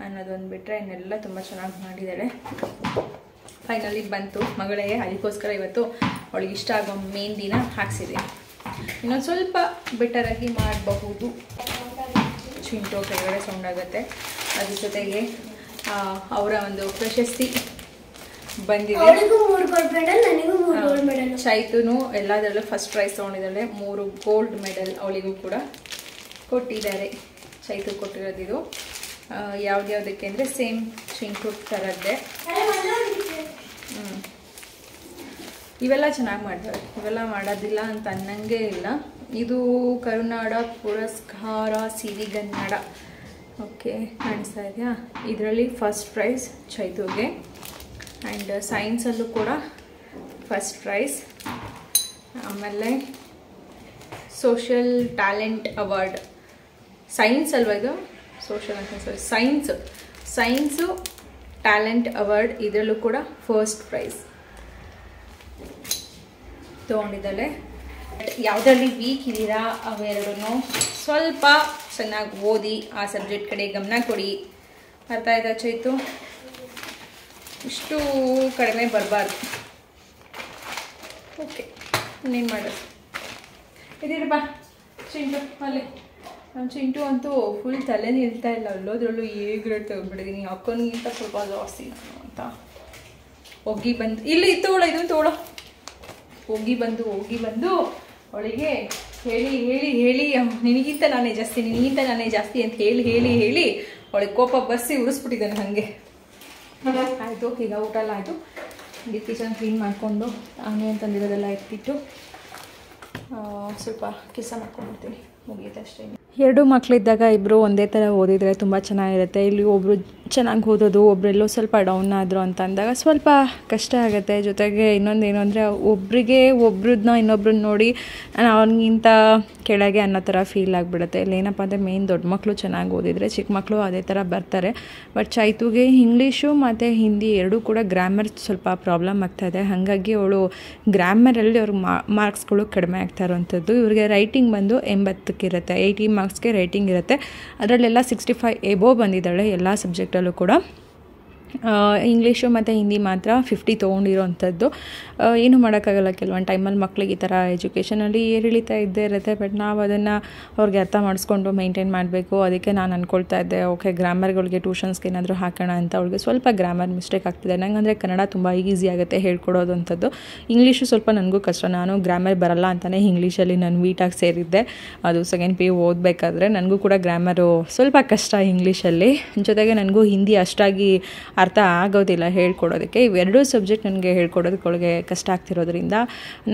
ಅನ್ನೋದೊಂದು ಬಿಟ್ಟರೆ ಇನ್ನೆಲ್ಲ ತುಂಬ ಚೆನ್ನಾಗಿ ಮಾಡಿದ್ದಾಳೆ. ಫೈನಲಿ ಬಂತು ಮಗಳಿಗೆ. ಅದಕ್ಕೋಸ್ಕರ ಇವತ್ತು ಅವಳಿಗೆ ಇಷ್ಟ ಆಗೋ ಮೆಹಂದಿನ ಹಾಕ್ಸಿದೆ. ಇನ್ನೊಂದು ಸ್ವಲ್ಪ ಬೆಟರಾಗಿ ಮಾಡಬಹುದು. ಚಿಂಟು ಕೆಳಗಡೆ ಸೌಂಡ್ ಆಗುತ್ತೆ. ಅದ್ರ ಜೊತೆಗೆ ಅವರ ಒಂದು ಪ್ರಶಸ್ತಿ ಬಂದಿದೆ. ಚೈತುನು ಎಲ್ಲದರಲ್ಲೂ ಫಸ್ಟ್ ಪ್ರೈಸ್ ತೊಗೊಂಡಿದ್ದಾಳೆ. 3 ಗೋಲ್ಡ್ ಮೆಡಲ್ ಅವಳಿಗೂ ಕೂಡ ಕೊಟ್ಟಿದ್ದಾರೆ. ಚೈತು ಕೊಟ್ಟಿರೋದಿದು ಯಾವ್ದ್ಯಾವುದಕ್ಕೆ ಅಂದರೆ ಸೇಮ್ ಚಿಂಟು ಥರದ್ದೇ. ಇವೆಲ್ಲ ಚೆನ್ನಾಗಿ ಮಾಡ್ತಾರೆ. ಇವೆಲ್ಲ ಮಾಡೋದಿಲ್ಲ ಅಂತ ಅನ್ನಂಗೆ ಇಲ್ಲ. ಇದು ಕರುನಾಡ ಪುರಸ್ಕಾರ ಸಿರಿಗನ್ನಡ. ಓಕೆ, ಕಾಣಿಸ್ತಾ ಇದೆಯಾ? ಇದರಲ್ಲಿ ಫಸ್ಟ್ ಪ್ರೈಸ್ ಚೈತುಗೆ. ಆ್ಯಂಡ್ ಸೈನ್ಸಲ್ಲೂ ಕೂಡ ಫಸ್ಟ್ ಪ್ರೈಸ್. ಆಮೇಲೆ ಸೋಷಿಯಲ್ ಟ್ಯಾಲೆಂಟ್ ಅವಾರ್ಡ್. ಸೈನ್ಸ್ ಅಲ್ವಾ ಇದು? ಸೋಷಿಯಲ್ ಅಂತ ಸಾರಿ, ಸೈನ್ಸು ಟ್ಯಾಲೆಂಟ್ ಅವಾರ್ಡ್ ಇದರಲ್ಲೂ ಕೂಡ ಫಸ್ಟ್ ಪ್ರೈಸ್ ತೊಗೊಂಡಿದ್ದಾಳೆ. ಯಾವುದರಲ್ಲಿ ವೀಕ್ ಇದ್ದೀರಾ ಅವೆರಡೂ ಸ್ವಲ್ಪ ಚೆನ್ನಾಗಿ ಓದಿ ಆ ಸಬ್ಜೆಕ್ಟ್ ಕಡೆ ಗಮನ ಕೊಡಿ. ಅರ್ಥ ಆಯ್ತಾ ಚೈತು? ಇಷ್ಟು ಕಡಿಮೆ ಬರಬಾರ್ದು. ಓಕೆ, ಇನ್ನೇನು ಮಾಡೋದು? ಇದೀರಿ ಬಾ ಚಿಂಟು ಅಲ್ಲಿ. ನಮ್ಮ ಚಿಂಟು ಅಂತೂ ಫುಲ್ ತಲೆ ನಿಲ್ತಾ ಇಲ್ಲ. ಅಲ್ಲೋದ್ರಲ್ಲೂ ಗ್ರೇಡ್ ತೆಗೆದ್ಬಿಟ್ಟಿದ್ದೀನಿ. ಅಕ್ಕನಿಗಿಂತ ಸ್ವಲ್ಪ ಜಾಸ್ತಿ ನಾನು ಅಂತ. ಹೋಗಿ ಬಂದು ಇಲ್ಲಿ ತೋಳ ಇದನ್ನು ತೋಳ. ಹೋಗಿ ಬಂದು ಅವಳಿಗೆ ಹೇಳಿ ನಿನಗಿಂತ ನಾನೇ ಜಾಸ್ತಿ ಅಂತ ಹೇಳಿ ಅವಳಿಗೆ ಕೋಪ ಬರ್ಸಿ ಉರಿಸ್ಬಿಟ್ಟಿದ್ದಾನೆ ಹಾಗೆ. ಆಯಿತು, ಈಗ ಊಟ ಎಲ್ಲ ಆಯಿತು. ಇಲ್ಲಿ ಕಿಚನ್ ಕ್ಲೀನ್ ಮಾಡಿಕೊಂಡು ಆಮೇಲೆ ತಂದಿರೋದೆಲ್ಲ ಎತ್ತಿಟ್ಟು ಸ್ವಲ್ಪ ಕೆಲಸ ಮಾಡ್ಕೊಂಡ್ಬಿಡ್ತೀನಿ. ಮುಗಿಯುತ್ತೆ ಅಷ್ಟೇ. 2 ಮಕ್ಕಳಿದ್ದಾಗ ಇಬ್ಬರು ಒಂದೇ ಥರ ಓದಿದರೆ ತುಂಬ ಚೆನ್ನಾಗಿರುತ್ತೆ. ಇಲ್ಲಿ ಒಬ್ಬರು ಚೆನ್ನಾಗಿ ಓದೋದು, ಒಬ್ಬರೆಲ್ಲೋ ಸ್ವಲ್ಪ ಡೌನ್ ಆದರು ಅಂತ ಅಂದಾಗ ಸ್ವಲ್ಪ ಕಷ್ಟ ಆಗುತ್ತೆ. ಜೊತೆಗೆ ಇನ್ನೊಂದೇನು ಅಂದರೆ ಒಬ್ರನ್ನ ಇನ್ನೊಬ್ರನ್ನ ನೋಡಿ ಅವನಿಗಿಂತ ಕೆಳಗೆ ಅನ್ನೋ ಥರ ಫೀಲ್ ಆಗಿಬಿಡುತ್ತೆ. ಇಲ್ಲಿ ಏನಪ್ಪ ಅಂದರೆ ಮೇನ್ ದೊಡ್ಡ ಮಕ್ಕಳು ಚೆನ್ನಾಗಿ ಓದಿದರೆ ಚಿಕ್ಕ ಮಕ್ಕಳು ಅದೇ ಥರ ಬರ್ತಾರೆ. ಬಟ್ ಚೈತುಗೆ ಇಂಗ್ಲೀಷು ಮತ್ತು ಹಿಂದಿ ಎರಡೂ ಕೂಡ ಗ್ರಾಮರ್ ಸ್ವಲ್ಪ ಪ್ರಾಬ್ಲಮ್ ಆಗ್ತಾಯಿದೆ. ಹಾಗಾಗಿ ಅವಳು ಗ್ರಾಮರಲ್ಲಿ ಅವ್ರಿಗೆ ಮಾರ್ಕ್ಸ್ಗಳು ಕಡಿಮೆ ಆಗ್ತಾ ಇರೋವಂಥದ್ದು. ಇವ್ರಿಗೆ ರೈಟಿಂಗ್ ಬಂದು 80ಕ್ಕಿರುತ್ತೆ, 80 ಮಾರ್ಕ್ಸ್ಗೆ ರೈಟಿಂಗ್ ಇರುತ್ತೆ. ಅದರಲ್ಲೆಲ್ಲ 65 ಎಬೋವ್ ಬಂದಿದ್ದಾಳೆ ಎಲ್ಲ ಸಬ್ಜೆಕ್ಟಲ್ಲೂ ಕೂಡ. ಇಂಗ್ಲೀಷು ಮತ್ತು ಹಿಂದಿ ಮಾತ್ರ 50 ತೊಗೊಂಡಿರೋವಂಥದ್ದು. ಏನೂ ಮಾಡೋಕ್ಕಾಗಲ್ಲ. ಕೆಲವೊಂದು ಟೈಮಲ್ಲಿ ಮಕ್ಳಿಗೆ ಈ ಥರ ಎಜುಕೇಷನಲ್ಲಿ ಏರಿಳಿತಾ ಇದ್ದೇ ಇರುತ್ತೆ. ಬಟ್ ನಾವು ಅದನ್ನು ಅವ್ರಿಗೆ ಅರ್ಥ ಮಾಡಿಸ್ಕೊಂಡು ಮೇಂಟೈನ್ ಮಾಡಬೇಕು. ಅದಕ್ಕೆ ನಾನು ಅಂದ್ಕೊಳ್ತಾ ಇದ್ದೆ, ಓಕೆ ಗ್ರಾಮರ್ಗಳಿಗೆ ಟ್ಯೂಷನ್ಸ್ಗೆ ಏನಾದರೂ ಹಾಕೋಣ ಅಂತ. ಅವ್ಳಿಗೆ ಸ್ವಲ್ಪ ಗ್ರಾಮರ್ ಮಿಸ್ಟೇಕ್ ಆಗ್ತಿದೆ. ನಂಗಂದರೆ ಕನ್ನಡ ತುಂಬ ಈಸಿ ಆಗುತ್ತೆ ಹೇಳ್ಕೊಡೋದು ಅಂಥದ್ದು. ಇಂಗ್ಲೀಷು ಸ್ವಲ್ಪ ನನಗೂ ಕಷ್ಟ. ನಾನು ಗ್ರಾಮರ್ ಬರಲ್ಲ ಅಂತಲೇ ಇಂಗ್ಲೀಷಲ್ಲಿ ನಾನು ವೀಟಾಗಿ ಸೇರಿದ್ದೆ. ಅದು ಸೆಕೆಂಡ್ PU ಓದಬೇಕಾದ್ರೆ ನನಗೂ ಕೂಡ ಗ್ರಾಮರು ಸ್ವಲ್ಪ ಕಷ್ಟ ಇಂಗ್ಲೀಷಲ್ಲಿ. ಜೊತೆಗೆ ನನಗೂ ಹಿಂದಿ ಅಷ್ಟಾಗಿ ಅರ್ಥ ಆಗೋದಿಲ್ಲ ಹೇಳ್ಕೊಡೋದಕ್ಕೆ. ಇವೆರಡೂ ಸಬ್ಜೆಕ್ಟ್ ನನಗೆ ಹೇಳ್ಕೊಡೋದಕ್ಕೆ ಅವಳಿಗೆ ಕಷ್ಟ ಆಗ್ತಿರೋದ್ರಿಂದ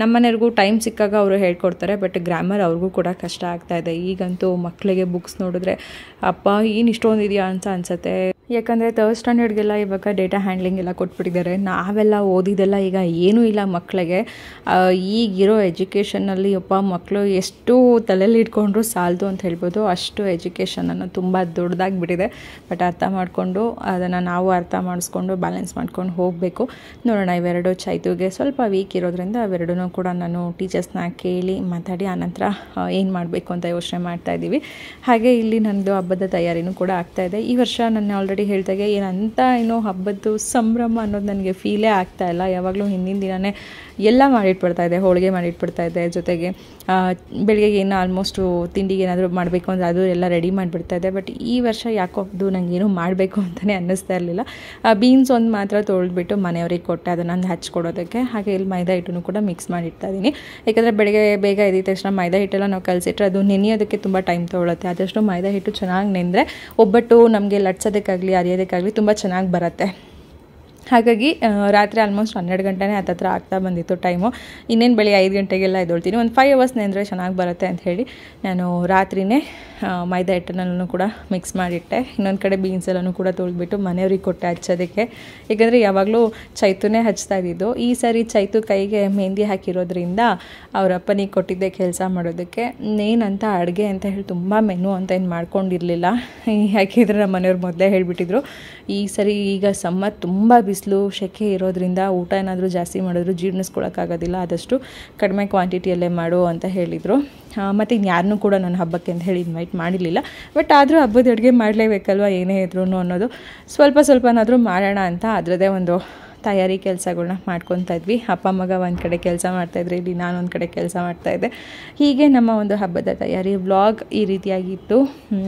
ನಮ್ಮನೆಯವ್ರಿಗೂ ಟೈಮ್ ಸಿಕ್ಕಾಗ ಅವರು ಹೇಳ್ಕೊಡ್ತಾರೆ. ಬಟ್ ಗ್ರಾಮರ್ ಅವ್ರಿಗೂ ಕೂಡ ಕಷ್ಟ ಆಗ್ತಾಯಿದೆ. ಈಗಂತೂ ಮಕ್ಕಳಿಗೆ ಬುಕ್ಸ್ ನೋಡಿದ್ರೆ ಅಪ್ಪ ಏನು ಇಷ್ಟೊಂದಿದೆಯಾ ಅಂತ ಅನಿಸುತ್ತೆ. ಯಾಕಂದರೆ 3rd ಸ್ಟ್ಯಾಂಡರ್ಡ್ಗೆಲ್ಲ ಇವಾಗ ಡೇಟಾ ಹ್ಯಾಂಡ್ಲಿಂಗ್ ಎಲ್ಲ ಕೊಟ್ಬಿಟ್ಟಿದ್ದಾರೆ. ನಾವೆಲ್ಲ ಓದಿದ್ದೆಲ್ಲ ಈಗ ಏನೂ ಇಲ್ಲ ಮಕ್ಕಳಿಗೆ. ಈಗಿರೋ ಎಜುಕೇಷನಲ್ಲಿ ಮಕ್ಕಳು ಎಷ್ಟು ತಲೆಯಲ್ಲಿ ಇಟ್ಕೊಂಡ್ರು ಸಾಲದು ಅಂತ ಹೇಳ್ಬೋದು. ಅಷ್ಟು ಎಜುಕೇಷನನ್ನು ತುಂಬ ದೊಡ್ಡದಾಗಿಬಿಟ್ಟಿದೆ. ಬಟ್ ಅರ್ಥ ಮಾಡಿಕೊಂಡು ಅದನ್ನು ನಾವು ಅರ್ಥ ಮಾಡಿಸ್ಕೊಂಡು ಬ್ಯಾಲೆನ್ಸ್ ಮಾಡ್ಕೊಂಡು ಹೋಗಬೇಕು. ನೋಡೋಣ. ಇವೆರಡು ಚೈತುಗೆ ಸ್ವಲ್ಪ ವೀಕ್ ಇರೋದ್ರಿಂದ ಅವೆರಡೂ ಕೂಡ ನಾನು ಟೀಚರ್ಸ್ನ ಕೇಳಿ ಮಾತಾಡಿ ಆನಂತರ ಏನು ಮಾಡಬೇಕು ಅಂತ ಯೋಚನೆ ಮಾಡ್ತಾಯಿದ್ದೀವಿ. ಹಾಗೆ ಇಲ್ಲಿ ನನ್ನದು ಹಬ್ಬದ ತಯಾರಿನೂ ಕೂಡ ಆಗ್ತಾಯಿದೆ. ಈ ವರ್ಷ ನಾನು ಆಲ್ರೆಡಿ ಹೇಳ್ದಾಗೆ ಏನಂತ ಏನೋ ಹಬ್ಬದ್ದು ಸಂಭ್ರಮ ಅನ್ನೋದು ನನಗೆ ಫೀಲೇ ಆಗ್ತಾಯಿಲ್ಲ. ಯಾವಾಗಲೂ ಹಿಂದಿನ ದಿನವೇ ಎಲ್ಲ ಮಾಡಿಟ್ಬಿಡ್ತಾಯಿದ್ದೆ. ಹೋಳಿಗೆ ಮಾಡಿಟ್ಬಿಡ್ತಾಯಿದ್ದೆ. ಜೊತೆಗೆ ಬೆಳಿಗ್ಗೆ ಏನು ಆಲ್ಮೋಸ್ಟು ತಿಂಡಿಗೆ ಏನಾದರೂ ಮಾಡಬೇಕು ಅಂದರೆ ಅದು ಎಲ್ಲ ರೆಡಿ ಮಾಡಿಬಿಡ್ತಾಯಿದ್ದೆ. ಬಟ್ ಈ ವರ್ಷ ಯಾಕೋ ಅದು ನನಗೇನು ಮಾಡಬೇಕು ಅಂತಲೇ ಅನ್ನಿಸ್ತಾ ಇರಲಿಲ್ಲ. ಬೀನ್ಸ್ ಒಂದು ಮಾತ್ರ ತೊಳೆದ್ಬಿಟ್ಟು ಮನೆಯವ್ರಿಗೆ ಕೊಟ್ಟೆ ಅದನ್ನು ಹಚ್ಕೊಡೋದಕ್ಕೆ. ಹಾಗೆ ಇಲ್ಲಿ ಮೈದಾ ಹಿಟ್ಟನ್ನು ಕೂಡ ಮಿಕ್ಸ್ ಮಾಡಿಡ್ತಾಯಿದ್ದೀನಿ. ಯಾಕಂದರೆ ಬೆಳಗ್ಗೆ ಬೇಗ ಎದ್ದ ತಕ್ಷಣ ಮೈದಾ ಹಿಟ್ಟೆಲ್ಲ ನಾವು ಕಲಸಿಟ್ರೆ ಅದು ನೆನೆಯೋದಕ್ಕೆ ತುಂಬ ಟೈಮ್ ತೊಗೊಳುತ್ತೆ. ಆದಷ್ಟು ಮೈದಾ ಹಿಟ್ಟು ಚೆನ್ನಾಗಿ ನೆಂದರೆ ಒಬ್ಬಟ್ಟು ನಮಗೆ ಲಟ್ಸೋದಕ್ಕಾಗಲಿ ಅರಿಯೋದಕ್ಕಾಗಲಿ ತುಂಬ ಚೆನ್ನಾಗಿ ಬರುತ್ತೆ. ಹಾಗಾಗಿ ರಾತ್ರಿ ಆಲ್ಮೋಸ್ಟ್ 12 ಗಂಟೆನೇ ಹತ್ತತ್ರ ಆಗ್ತಾ ಬಂದಿತ್ತು ಟೈಮು. ಇನ್ನೇನು ಬೆಳಿಗ್ಗೆ 5 ಗಂಟೆಗೆಲ್ಲ ಎದ್ದೊಳ್ತೀನಿ. ಒಂದು 5 ಅವರ್ಸ್ ನೆಂದರೆ ಚೆನ್ನಾಗಿ ಬರುತ್ತೆ ಅಂತ ಹೇಳಿ ನಾನು ರಾತ್ರಿನೇ ಮೈದಾ ಹಿಟ್ಟನ್ನು ಕೂಡ ಮಿಕ್ಸ್ ಮಾಡಿಟ್ಟೆ. ಇನ್ನೊಂದು ಕಡೆ ಬೀನ್ಸ್ ಎಲ್ಲನೂ ಕೂಡ ತೊಳೆದ್ಬಿಟ್ಟು ಮನೆಯವ್ರಿಗೆ ಕೊಟ್ಟೆ ಹಚ್ಚೋದಕ್ಕೆ. ಏಕೆಂದರೆ ಯಾವಾಗಲೂ ಚೈತುನೇ ಹಚ್ತಾ ಇದ್ದಿದ್ದು. ಈ ಸಾರಿ ಚೈತು ಕೈಗೆ ಮೆಹಂದಿ ಹಾಕಿರೋದ್ರಿಂದ ಅವ್ರ ಅಪ್ಪನಿಗೆ ಕೊಟ್ಟಿದ್ದೆ ಕೆಲಸ ಮಾಡೋದಕ್ಕೆ. ಏನಂತ ಅಡುಗೆ ಅಂತ ಹೇಳಿ ತುಂಬ ಮೆನು ಅಂತ ಏನು ಮಾಡ್ಕೊಂಡಿರಲಿಲ್ಲ. ಯಾಕೆಂದರೆ ನಮ್ಮ ಮನೆಯವ್ರು ಮೊದಲೇ ಹೇಳಿಬಿಟ್ಟಿದ್ರು, ಈ ಸರಿ ಈಗ ಸಮ್ಮರ್ ತುಂಬ ಬಿಸಿಲು ಸೆಕೆ ಇರೋದ್ರಿಂದ ಊಟ ಏನಾದರೂ ಜಾಸ್ತಿ ಮಾಡಿದ್ರು ಜೀರ್ಣಿಸ್ಕೊಳಕ್ಕಾಗೋದಿಲ್ಲ, ಆದಷ್ಟು ಕಡಿಮೆ ಕ್ವಾಂಟಿಟಿಯಲ್ಲೇ ಮಾಡು ಅಂತ ಹೇಳಿದರು. ಮತ್ತು ಯಾರನ್ನೂ ಕೂಡ ನನ್ನ ಹಬ್ಬಕ್ಕೆ ಅಂತ ಹೇಳಿ ಇನ್ವೈಟ್ ಮಾಡಿರಲಿಲ್ಲ. ಬಟ್ ಆದರೂ ಹಬ್ಬದ ಅಡುಗೆ ಮಾಡಲೇಬೇಕಲ್ವ ಏನೇ ಇದ್ರೂ ಅನ್ನೋದು ಸ್ವಲ್ಪನಾದರೂ ಮಾಡೋಣ ಅಂತ ಅದರದ್ದೇ ಒಂದು ತಯಾರಿ ಕೆಲಸಗಳನ್ನ ಮಾಡ್ಕೊತಾ ಇದ್ವಿ. ಅಪ್ಪ ಮಗ ಒಂದು ಕಡೆ ಕೆಲಸ ಮಾಡ್ತಾಯಿದ್ರೆ, ಇಲ್ಲಿ ನಾನು ಒಂದು ಕಡೆ ಕೆಲಸ ಮಾಡ್ತಾಯಿದ್ದೆ. ಹೀಗೆ ನಮ್ಮ ಒಂದು ಹಬ್ಬದ ತಯಾರಿ ವ್ಲಾಗ್ ಈ ರೀತಿಯಾಗಿತ್ತು.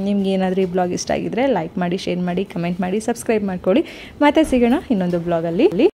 ನಿಮ್ಗೆ ಏನಾದರೂ ಈ ವ್ಲಾಗ್ ಇಷ್ಟ ಆಗಿದ್ದರೆ ಲೈಕ್ ಮಾಡಿ, ಶೇರ್ ಮಾಡಿ, ಕಮೆಂಟ್ ಮಾಡಿ, ಸಬ್ಸ್ಕ್ರೈಬ್ ಮಾಡ್ಕೊಳ್ಳಿ. ಮತ್ತೆ ಸಿಗೋಣ ಇನ್ನೊಂದು ವ್ಲಾಗಲ್ಲಿ.